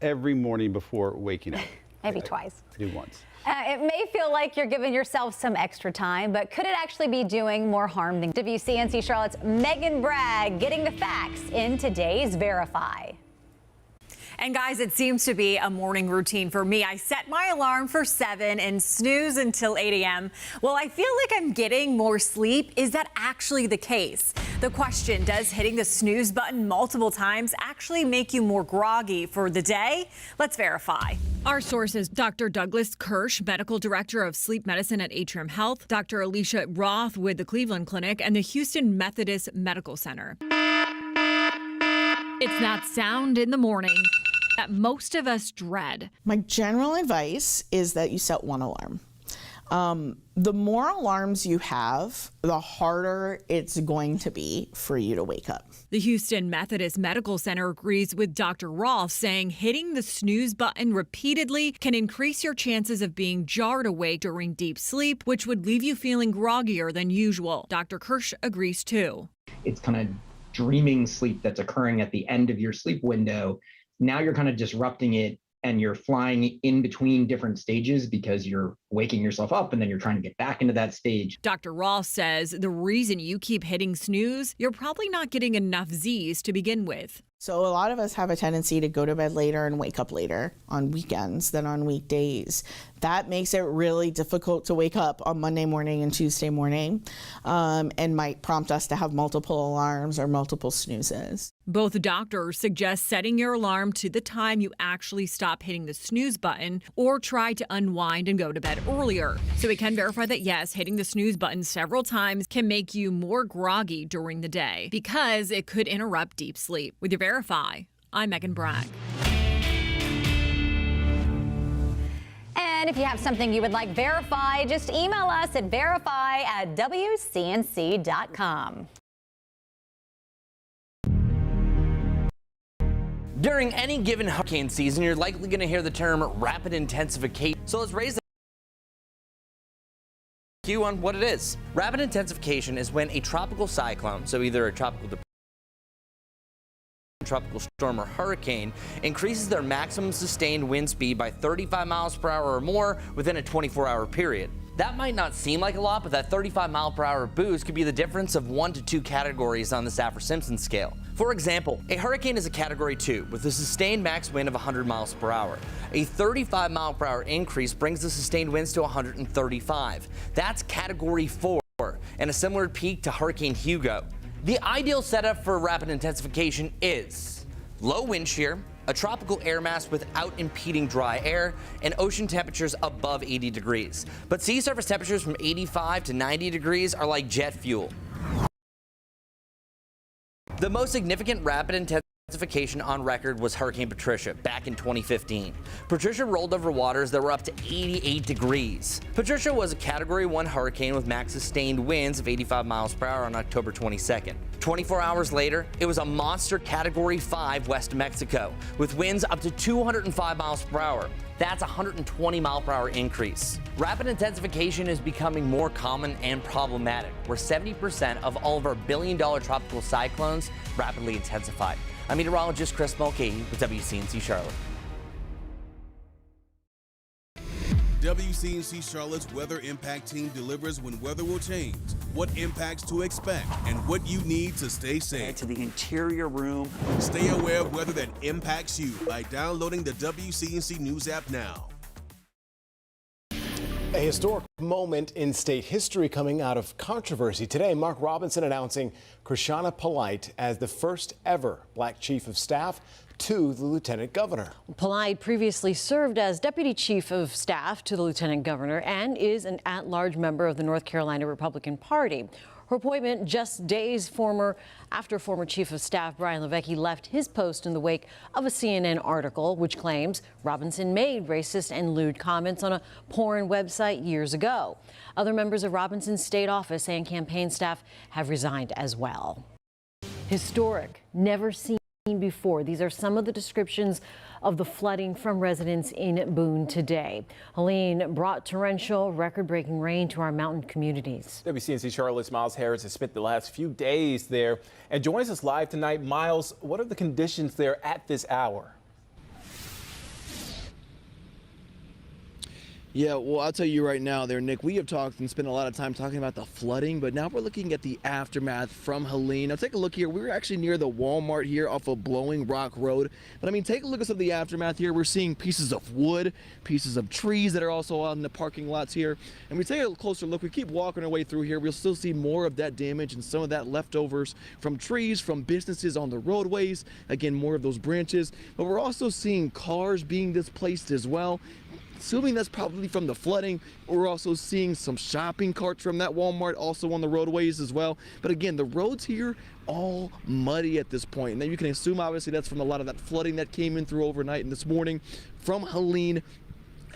every morning before waking up? Maybe twice. I do once. It may feel like you're giving yourself some extra time, but could it actually be doing more harm than WCNC Charlotte's Megan Bragg getting the facts in today's Verify. And guys, it seems to be a morning routine for me. I set my alarm for 7 and snooze until 8 a.m. Well, I feel like I'm getting more sleep. Is that actually the case? The question, does hitting the snooze button multiple times actually make you more groggy for the day? Let's verify. Our sources, Dr. Douglas Kirsch, Medical Director of Sleep Medicine at Atrium Health, Dr. Alicia Roth with the Cleveland Clinic, and the Houston Methodist Medical Center. It's that sound in the morning that most of us dread. My general advice is that you set one alarm. The more alarms you have, the harder it's going to be for you to wake up. The Houston Methodist Medical Center agrees with Dr. Roth, saying hitting the snooze button repeatedly can increase your chances of being jarred awake during deep sleep, which would leave you feeling groggier than usual. Dr. Kirsch agrees too. It's kind of dreaming sleep that's occurring at the end of your sleep window. Now you're kind of disrupting it and you're flying in between different stages because you're waking yourself up and then you're trying to get back into that stage. Dr. Ross says the reason you keep hitting snooze, you're probably not getting enough Z's to begin with. So a lot of us have a tendency to go to bed later and wake up later on weekends than on weekdays. That makes it really difficult to wake up on Monday morning and Tuesday morning, and might prompt us to have multiple alarms or multiple snoozes. Both doctors suggest setting your alarm to the time you actually stop hitting the snooze button or try to unwind and go to bed said earlier. So we can verify that yes, hitting the snooze button several times can make you more groggy during the day because it could interrupt deep sleep. With your Verify, I'm Megan Bragg. And if you have something you would like verified, just email us at verify@wcnc.com. During any given hurricane season, you're likely going to hear the term rapid intensification. So let's raise the IQ on what it is. Rapid intensification is when a tropical cyclone, so either a tropical storm or hurricane, increases their maximum sustained wind speed by 35 miles per hour or more within a 24-hour period. That might not seem like a lot, but that 35 mile per hour boost could be the difference of 1 to 2 categories on the Saffir-Simpson scale. For example, a hurricane is a category 2 with a sustained max wind of 100 miles per hour. A 35 mile per hour increase brings the sustained winds to 135. That's category 4 and a similar peak to Hurricane Hugo. The ideal setup for rapid intensification is low wind shear, a tropical air mass without impeding dry air, and ocean temperatures above 80 degrees. But sea surface temperatures from 85 to 90 degrees are like jet fuel. The most significant rapid intensification on record was Hurricane Patricia back in 2015. Patricia rolled over waters that were up to 88 degrees. Patricia was a Category 1 hurricane with max sustained winds of 85 miles per hour on October 22nd. 24 hours later, it was a monster Category 5 west of Mexico with winds up to 205 miles per hour. That's a 120 mile per hour increase. Rapid intensification is becoming more common and problematic, where 70% of all of our billion-dollar tropical cyclones rapidly intensified. I'm meteorologist Chris Mulcahy with WCNC Charlotte. WCNC Charlotte's weather impact team delivers when weather will change, what impacts to expect, and what you need to stay safe. To the interior room. Stay aware of weather that impacts you by downloading the WCNC News app now. A historic moment in state history coming out of controversy. Today, Mark Robinson announcing Krishana Polite as the first ever Black Chief of Staff to the Lieutenant Governor. Polite previously served as Deputy Chief of Staff to the Lieutenant Governor and is an at-large member of the North Carolina Republican Party. Her appointment just days after former Chief of Staff Brian LeVecchi left his post in the wake of a CNN article which claims Robinson made racist and lewd comments on a porn website years ago. Other members of Robinson's state office and campaign staff have resigned as well. Historic, never seen before. These are some of the descriptions of the flooding from residents in Boone today. Helene brought torrential, record-breaking rain to our mountain communities. WCNC Charlotte's Miles Harris has spent the last few days there and joins us live tonight. Miles, what are the conditions there at this hour? Yeah, well, I'll tell you right now there, Nick, we have talked and spent a lot of time talking about the flooding, but now we're looking at the aftermath from Helene. Now, take a look here. We're actually near the Walmart here off of Blowing Rock Road. But, I mean, take a look at some of the aftermath here. We're seeing pieces of wood, pieces of trees that are also out in the parking lots here. And we take a closer look. We keep walking our way through here. We'll still see more of that damage and some of that leftovers from trees, from businesses on the roadways. Again, more of those branches. But we're also seeing cars being displaced as well. Assuming that's probably from the flooding. We're also seeing some shopping carts from that Walmart also on the roadways as well. But again, the roads here all muddy at this point. And then you can assume obviously that's from a lot of that flooding that came in through overnight and this morning from Helene.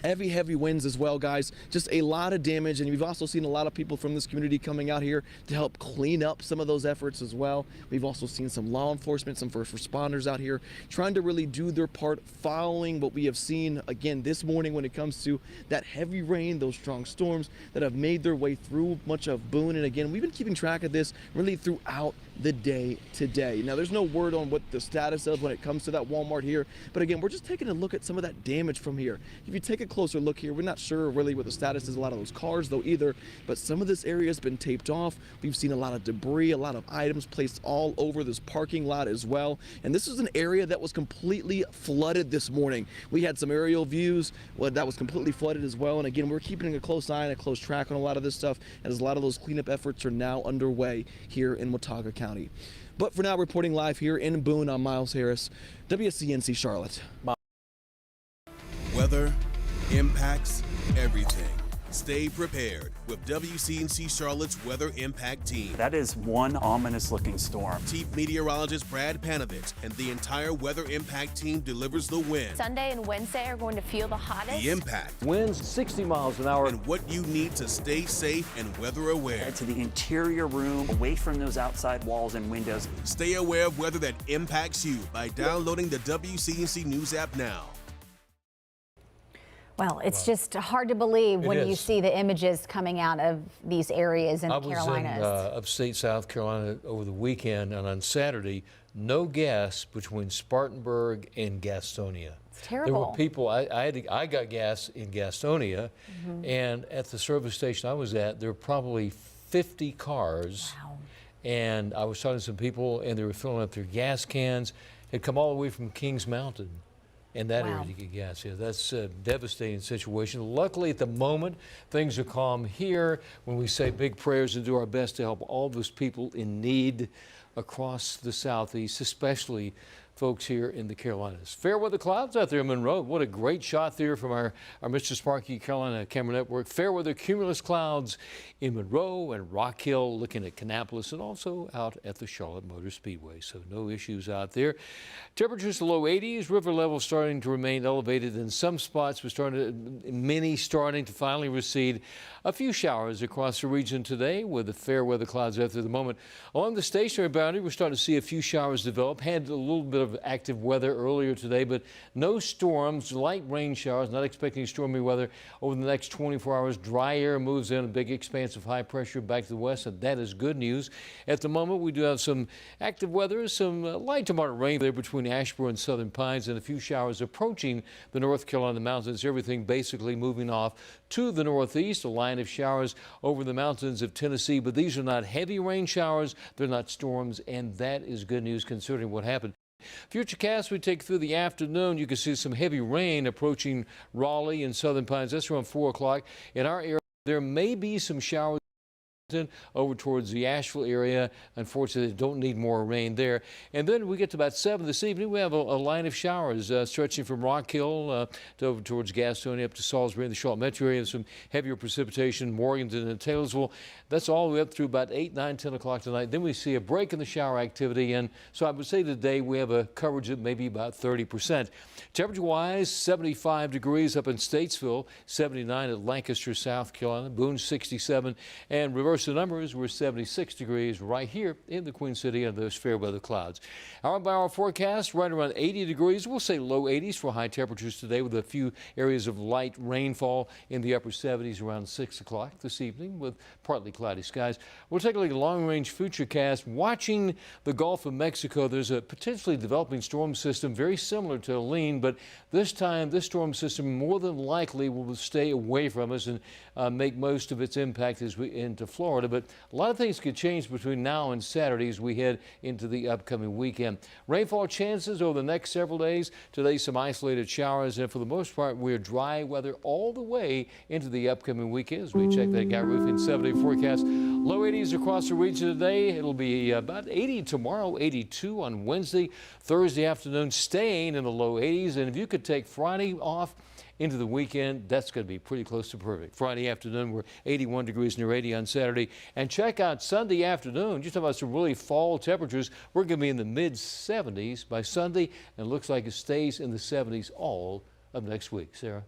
Heavy winds as well, guys. Just a lot of damage, and we've also seen a lot of people from this community coming out here to help clean up some of those efforts as well. We've also seen some law enforcement, some first responders out here trying to really do their part, following what we have seen again this morning when it comes to that heavy rain, those strong storms that have made their way through much of Boone. And again, we've been keeping track of this really throughout the day today. Now, there's no word on what the status is when it comes to that Walmart here, but again, we're just taking a look at some of that damage from here. If you take a closer look here, we're not sure really what the status is, a lot of those cars though either, but some of this area has been taped off. We've seen a lot of debris, a lot of items placed all over this parking lot as well. And this is an area that was completely flooded this morning. We had some aerial views that was completely flooded as well. And again, we're keeping a close eye and a close track on a lot of this stuff as a lot of those cleanup efforts are now underway here in Watauga County. But for now, reporting live here in Boone, I'm Miles Harris, WCNC Charlotte. Weather impacts everything. Stay prepared with WCNC Charlotte's Weather Impact Team. That is one ominous looking storm. Chief Meteorologist Brad Panovich and the entire Weather Impact Team delivers the wind. Sunday and Wednesday are going to feel the hottest. The impact. Winds 60 miles an hour. And what you need to stay safe and weather aware. To the interior room, away from those outside walls and windows. Stay aware of weather that impacts you by downloading the WCNC News app now. Well, it's just hard to believe when you see the images coming out of these areas in the Carolinas. I was in upstate South Carolina over the weekend, and on Saturday, no gas between Spartanburg and Gastonia. It's terrible. There were people, I got gas in Gastonia, and at the service station I was at, there were probably 50 cars. Wow. And I was talking to some people, and they were filling up their gas cans. Had come all the way from Kings Mountain in that area to get gas. Yeah, that's a devastating situation. Luckily, at the moment, things are calm here when we say big prayers and do our best to help all those people in need across the Southeast, especially folks here in the Carolinas. Fair weather clouds out there in Monroe. What a great shot there from our Mr. Sparky Carolina Camera Network. Fair weather cumulus clouds in Monroe and Rock Hill, looking at Cannabis and also out at the Charlotte Motor Speedway. So no issues out there. Temperatures low 80s. River levels starting to remain elevated in some spots. We're starting to finally recede. A few showers across the region today with the fair weather clouds after the moment. Along the stationary boundary, we're starting to see a few showers develop. Had a little bit of active weather earlier today, but no storms, light rain showers, not expecting stormy weather over the next 24 hours. Dry air moves in, a big expanse of high pressure back to the west, and that is good news. At the moment, we do have some active weather, some light to moderate rain there between Asheboro and Southern Pines, and a few showers approaching the North Carolina mountains. Everything basically moving off to the northeast, a line of showers over the mountains of Tennessee, but these are not heavy rain showers. They're not storms, and that is good news considering what happened. Futurecast we take through the afternoon. You can see some heavy rain approaching Raleigh and Southern Pines. That's around 4 o'clock. In our area, there may be some showers over towards the Asheville area. Unfortunately, don't need more rain there. And then we get to about 7 this evening. We have a line of showers stretching from Rock Hill over towards Gastonia up to Salisbury in the Charlotte metro area. Some heavier precipitation, Morganton and Taylorsville. That's all the way up through about 8, 9, 10 o'clock tonight. Then we see a break in the shower activity. And so I would say today we have a coverage of maybe about 30%. Temperature-wise, 75 degrees up in Statesville, 79 at Lancaster, South Carolina, Boone 67, and reverse the numbers, we're 76 degrees right here in the Queen City under those fair weather clouds. Hour by hour forecast right around 80 degrees. We'll say low 80s for high temperatures today with a few areas of light rainfall in the upper 70s around 6 o'clock this evening with partly cloudy skies. We'll take a look at long-range futurecast. Watching the Gulf of Mexico, there's a potentially developing storm system very similar to Helene, but this time this storm system more than likely will stay away from us and make most of its impact as we into Florida. But a lot of things could change between now and Saturday as we head into the upcoming weekend. Rainfall chances over the next several days. Today, some isolated showers, and for the most part, we're dry weather all the way into the upcoming weekend as we check that Guy Roofing 7-day forecast. Low 80s across the region today. It'll be about 80 tomorrow, 82 on Wednesday. Thursday afternoon, staying in the low 80s. And if you could take Friday off into the weekend, that's going to be pretty close to perfect. Friday afternoon, we're 81 degrees near 80 on Saturday. And check out Sunday afternoon. Just about some really fall temperatures. We're going to be in the mid 70s by Sunday, and it looks like it stays in the 70s all of next week. Sarah.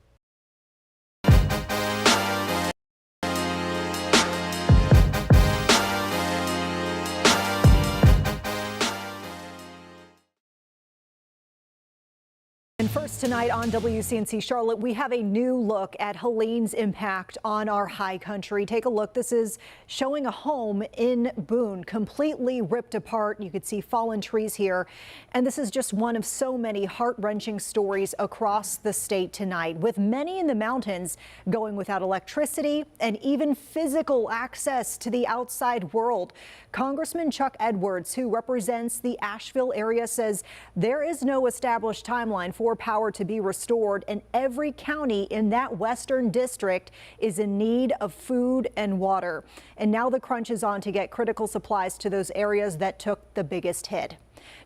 And first tonight on WCNC Charlotte, we have a new look at Helene's impact on our high country. Take a look. This is showing a home in Boone completely ripped apart. You could see fallen trees here. And this is just one of so many heart-wrenching stories across the state tonight, with many in the mountains going without electricity and even physical access to the outside world. Congressman Chuck Edwards, who represents the Asheville area, says there is no established timeline for for power to be restored, and every county in that western district is in need of food and water. And now the crunch is on to get critical supplies to those areas that took the biggest hit.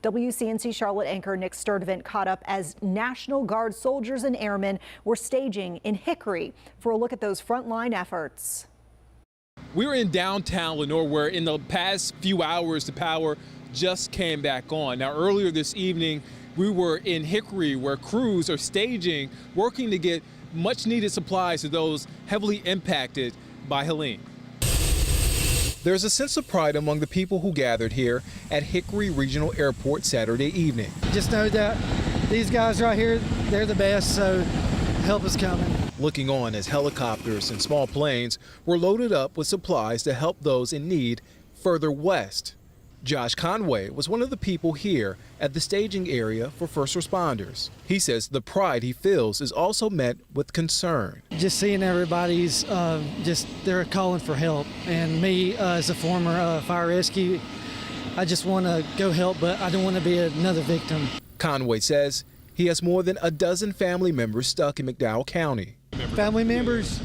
WCNC Charlotte anchor Nick Sturdivant caught up as National Guard soldiers and airmen were staging in Hickory for a look at those frontline efforts. We're in downtown Lenore, where in the past few hours the power just came back on. Now, earlier this evening, we were in Hickory, where crews are staging, working to get much needed supplies to those heavily impacted by Helene. There's a sense of pride among the people who gathered here at Hickory Regional Airport Saturday evening. Just know that these guys right here, they're the best, so help is coming. Looking on as helicopters and small planes were loaded up with supplies to help those in need further west. Josh Conway was one of the people here at the staging area for first responders. He says the pride he feels is also met with concern. Just seeing everybody's they're calling for help. And me, as a former fire rescue, I just want to go help, but I don't want to be another victim. Conway says he has more than a dozen family members stuck in McDowell County. Family members,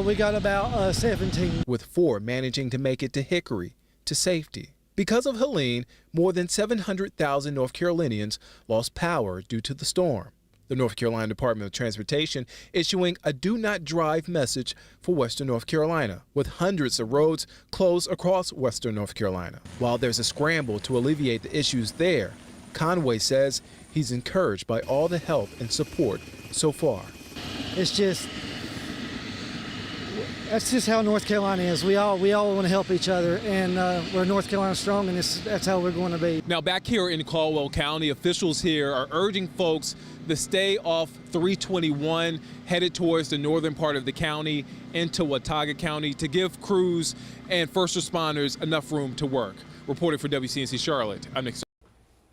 we got about 17. With 4 managing to make it to Hickory to safety. Because of Helene, more than 700,000 North Carolinians lost power due to the storm. The North Carolina Department of Transportation issuing a do not drive message for Western North Carolina, with hundreds of roads closed across Western North Carolina. While there's a scramble to alleviate the issues there, Conway says he's encouraged by all the help and support so far. That's just how North Carolina is. We all want to help each other, and we're North Carolina strong, and that's how we're going to be. Now, back here in Caldwell County, officials here are urging folks to stay off 321, headed towards the northern part of the county into Watauga County, to give crews and first responders enough room to work. Reporting for WCNC Charlotte, I'm Nick.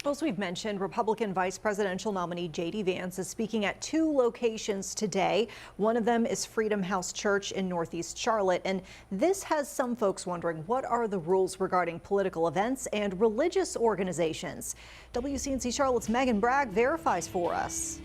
As we've mentioned, Republican Vice Presidential nominee J.D. Vance is speaking at 2 locations today. One of them is Freedom House Church in Northeast Charlotte, and this has some folks wondering, what are the rules regarding political events and religious organizations? WCNC Charlotte's Megan Bragg verifies for us.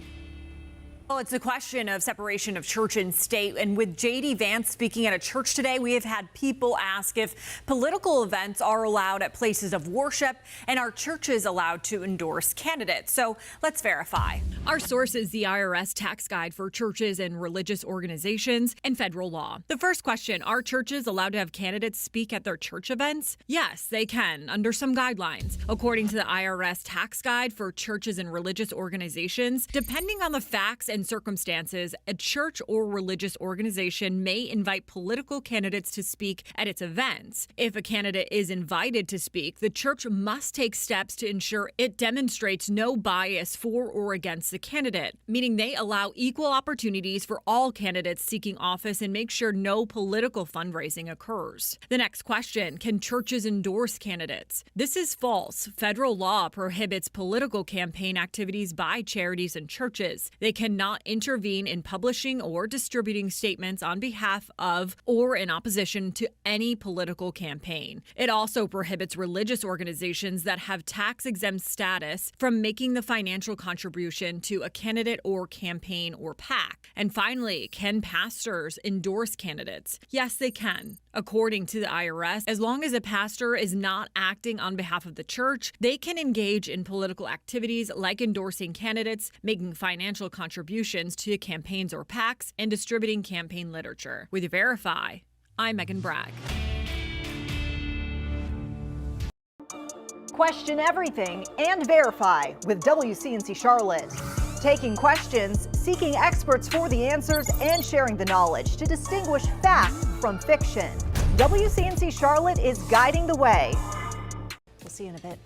Well, it's a question of separation of church and state. And with J.D. Vance speaking at a church today, we have had people ask if political events are allowed at places of worship and are churches allowed to endorse candidates. So let's verify. Our source is the IRS tax guide for churches and religious organizations and federal law. The first question, are churches allowed to have candidates speak at their church events? Yes, they can, under some guidelines. According to the IRS tax guide for churches and religious organizations, depending on the facts and circumstances, a church or religious organization may invite political candidates to speak at its events. If a candidate is invited to speak, the church must take steps to ensure it demonstrates no bias for or against the candidate, meaning they allow equal opportunities for all candidates seeking office and make sure no political fundraising occurs. The next question, can churches endorse candidates? This is false. Federal law prohibits political campaign activities by charities and churches. They cannot intervene in publishing or distributing statements on behalf of or in opposition to any political campaign. It also prohibits religious organizations that have tax-exempt status from making the financial contribution to a candidate or campaign or PAC. And finally, can pastors endorse candidates? Yes, they can. According to the IRS, as long as a pastor is not acting on behalf of the church, they can engage in political activities like endorsing candidates, making financial contributions to campaigns or PACs, and distributing campaign literature. With Verify, I'm Megan Bragg. Question everything and verify with WCNC Charlotte. Taking questions, seeking experts for the answers, and sharing the knowledge to distinguish fact from fiction. WCNC Charlotte is guiding the way. We'll see you in a bit.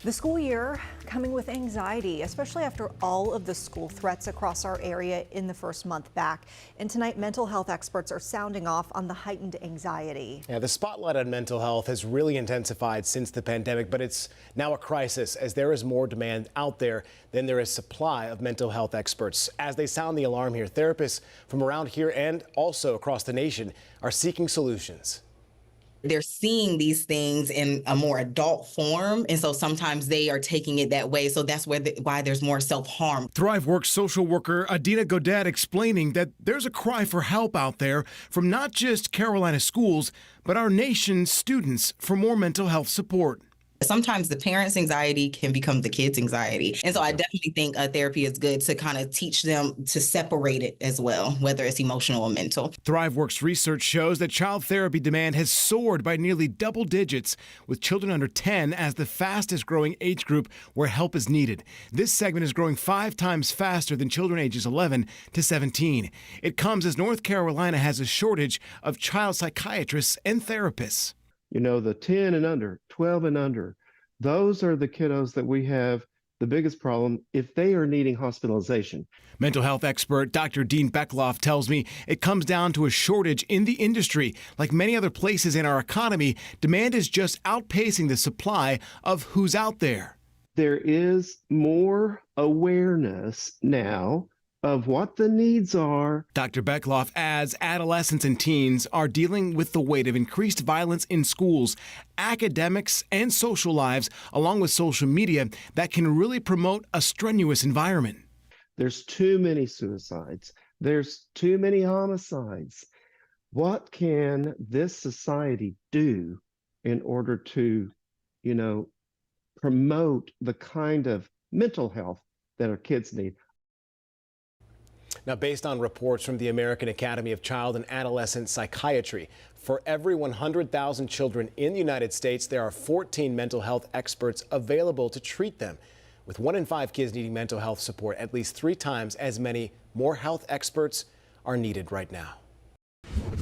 The school year coming with anxiety, especially after all of the school threats across our area in the first month back. And tonight, mental health experts are sounding off on the heightened anxiety. Yeah, the spotlight on mental health has really intensified since the pandemic, but it's now a crisis as there is more demand out there than there is supply of mental health experts. As they sound the alarm here, therapists from around here and also across the nation are seeking solutions. They're seeing these things in a more adult form, and so sometimes they are taking it that way. So that's why there's more self-harm. ThriveWorks social worker Adina Godet explaining that there's a cry for help out there from not just Carolina schools, but our nation's students for more mental health support. Sometimes the parents' anxiety can become the kids' anxiety. And so I definitely think therapy is good to kind of teach them to separate it as well, whether it's emotional or mental. ThriveWorks research shows that child therapy demand has soared by nearly double digits, with children under 10 as the fastest growing age group where help is needed. This segment is growing 5 times faster than children ages 11 to 17. It comes as North Carolina has a shortage of child psychiatrists and therapists. You know, the 10 and under, 12 and under, those are the kiddos that we have the biggest problem if they are needing hospitalization. Mental health expert Dr. Dean Beckloff tells me it comes down to a shortage in the industry. Like many other places in our economy, demand is just outpacing the supply of who's out there. There is more awareness now of what the needs are. Dr. Beckloff adds adolescents and teens are dealing with the weight of increased violence in schools, academics, and social lives, along with social media that can really promote a strenuous environment. There's too many suicides. There's too many homicides. What can this society do in order to, promote the kind of mental health that our kids need? Now, based on reports from the American Academy of Child and Adolescent Psychiatry, for every 100,000 children in the United States, there are 14 mental health experts available to treat them. With 1 in 5 kids needing mental health support, at least 3 times as many more health experts are needed right now.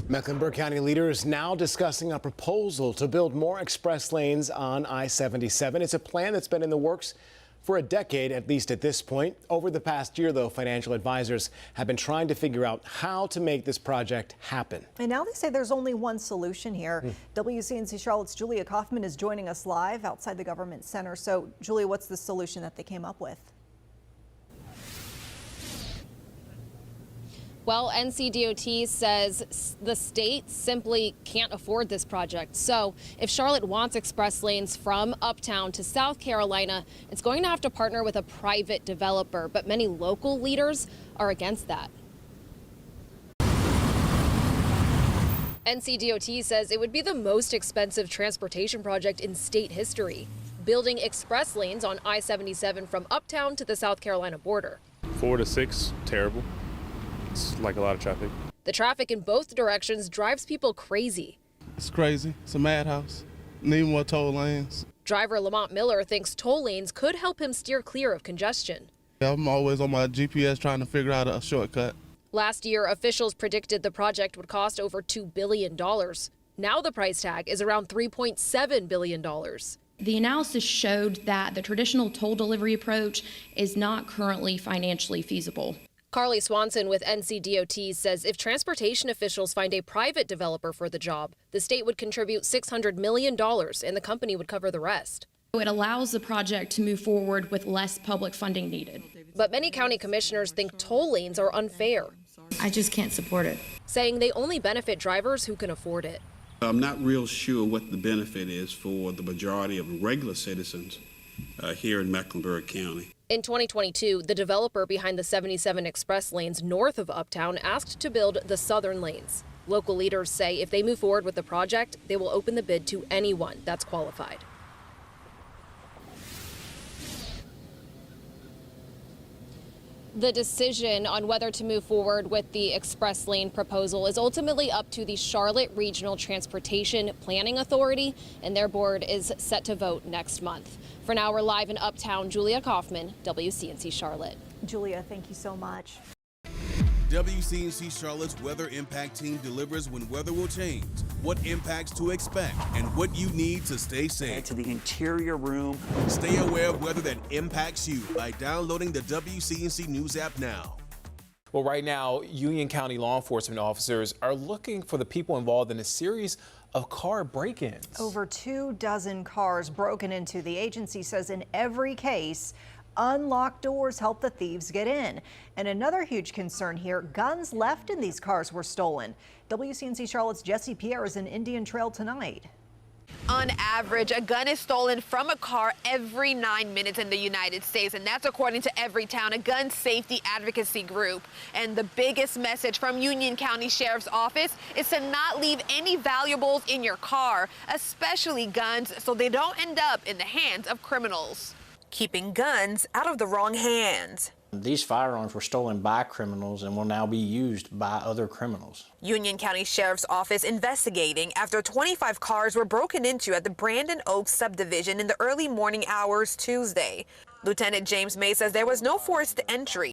Mecklenburg County leaders now discussing a proposal to build more express lanes on I-77. It's a plan that's been in the works for a decade, at least at this point. Over the past year, though, financial advisors have been trying to figure out how to make this project happen. And now they say there's only one solution here. WCNC Charlotte's Julia Kaufman is joining us live outside the Government Center. So, Julia, what's the solution that they came up with? Well, NCDOT says the state simply can't afford this project. So if Charlotte wants express lanes from Uptown to South Carolina, it's going to have to partner with a private developer. But many local leaders are against that. NCDOT says it would be the most expensive transportation project in state history, building express lanes on I-77 from Uptown to the South Carolina border. 4 to 6, terrible. It's like a lot of traffic. The traffic in both directions drives people crazy. It's crazy. It's a madhouse. Need more toll lanes. Driver Lamont Miller thinks toll lanes could help him steer clear of congestion. I'm always on my GPS trying to figure out a shortcut. Last year, officials predicted the project would cost over $2 billion. Now the price tag is around $3.7 billion. The analysis showed that the traditional toll delivery approach is not currently financially feasible. Carly Swanson with NCDOT says if transportation officials find a private developer for the job, the state would contribute $600 million and the company would cover the rest. It allows the project to move forward with less public funding needed. But many county commissioners think toll lanes are unfair. I just can't support it. Saying they only benefit drivers who can afford it. I'm not real sure what the benefit is for the majority of regular citizens here in Mecklenburg County. In 2022, the developer behind the 77 express lanes north of Uptown asked to build the southern lanes. Local leaders say if they move forward with the project, they will open the bid to anyone that's qualified. The decision on whether to move forward with the express lane proposal is ultimately up to the Charlotte Regional Transportation Planning Authority, and their board is set to vote next month. For now, we're live in Uptown. Julia Kaufman, WCNC Charlotte. Julia, thank you so much. WCNC Charlotte's weather impact team delivers when weather will change, what impacts to expect, and what you need to stay safe. To the interior room. Stay aware of weather that impacts you by downloading the WCNC News app now. Well, right now, Union County law enforcement officers are looking for the people involved in a series of car break-ins. Over 24 cars broken into. The agency says in every case, Unlocked doors help the thieves get in. And another huge concern here, guns left in these cars were stolen. WCNC Charlotte's Jesse Pierre is in Indian Trail tonight. On average, a gun is stolen from a car every 9 minutes in the United States, and that's according to Everytown, a gun safety advocacy group. And the biggest message from Union County Sheriff's Office is to not leave any valuables in your car, especially guns, so they don't end up in the hands of criminals. Keeping guns out of the wrong hands. These firearms were stolen by criminals and will now be used by other criminals. Union County Sheriff's Office investigating after 25 cars were broken into at the Brandon Oaks subdivision in the early morning hours Tuesday. Lieutenant James May says there was no forced entry.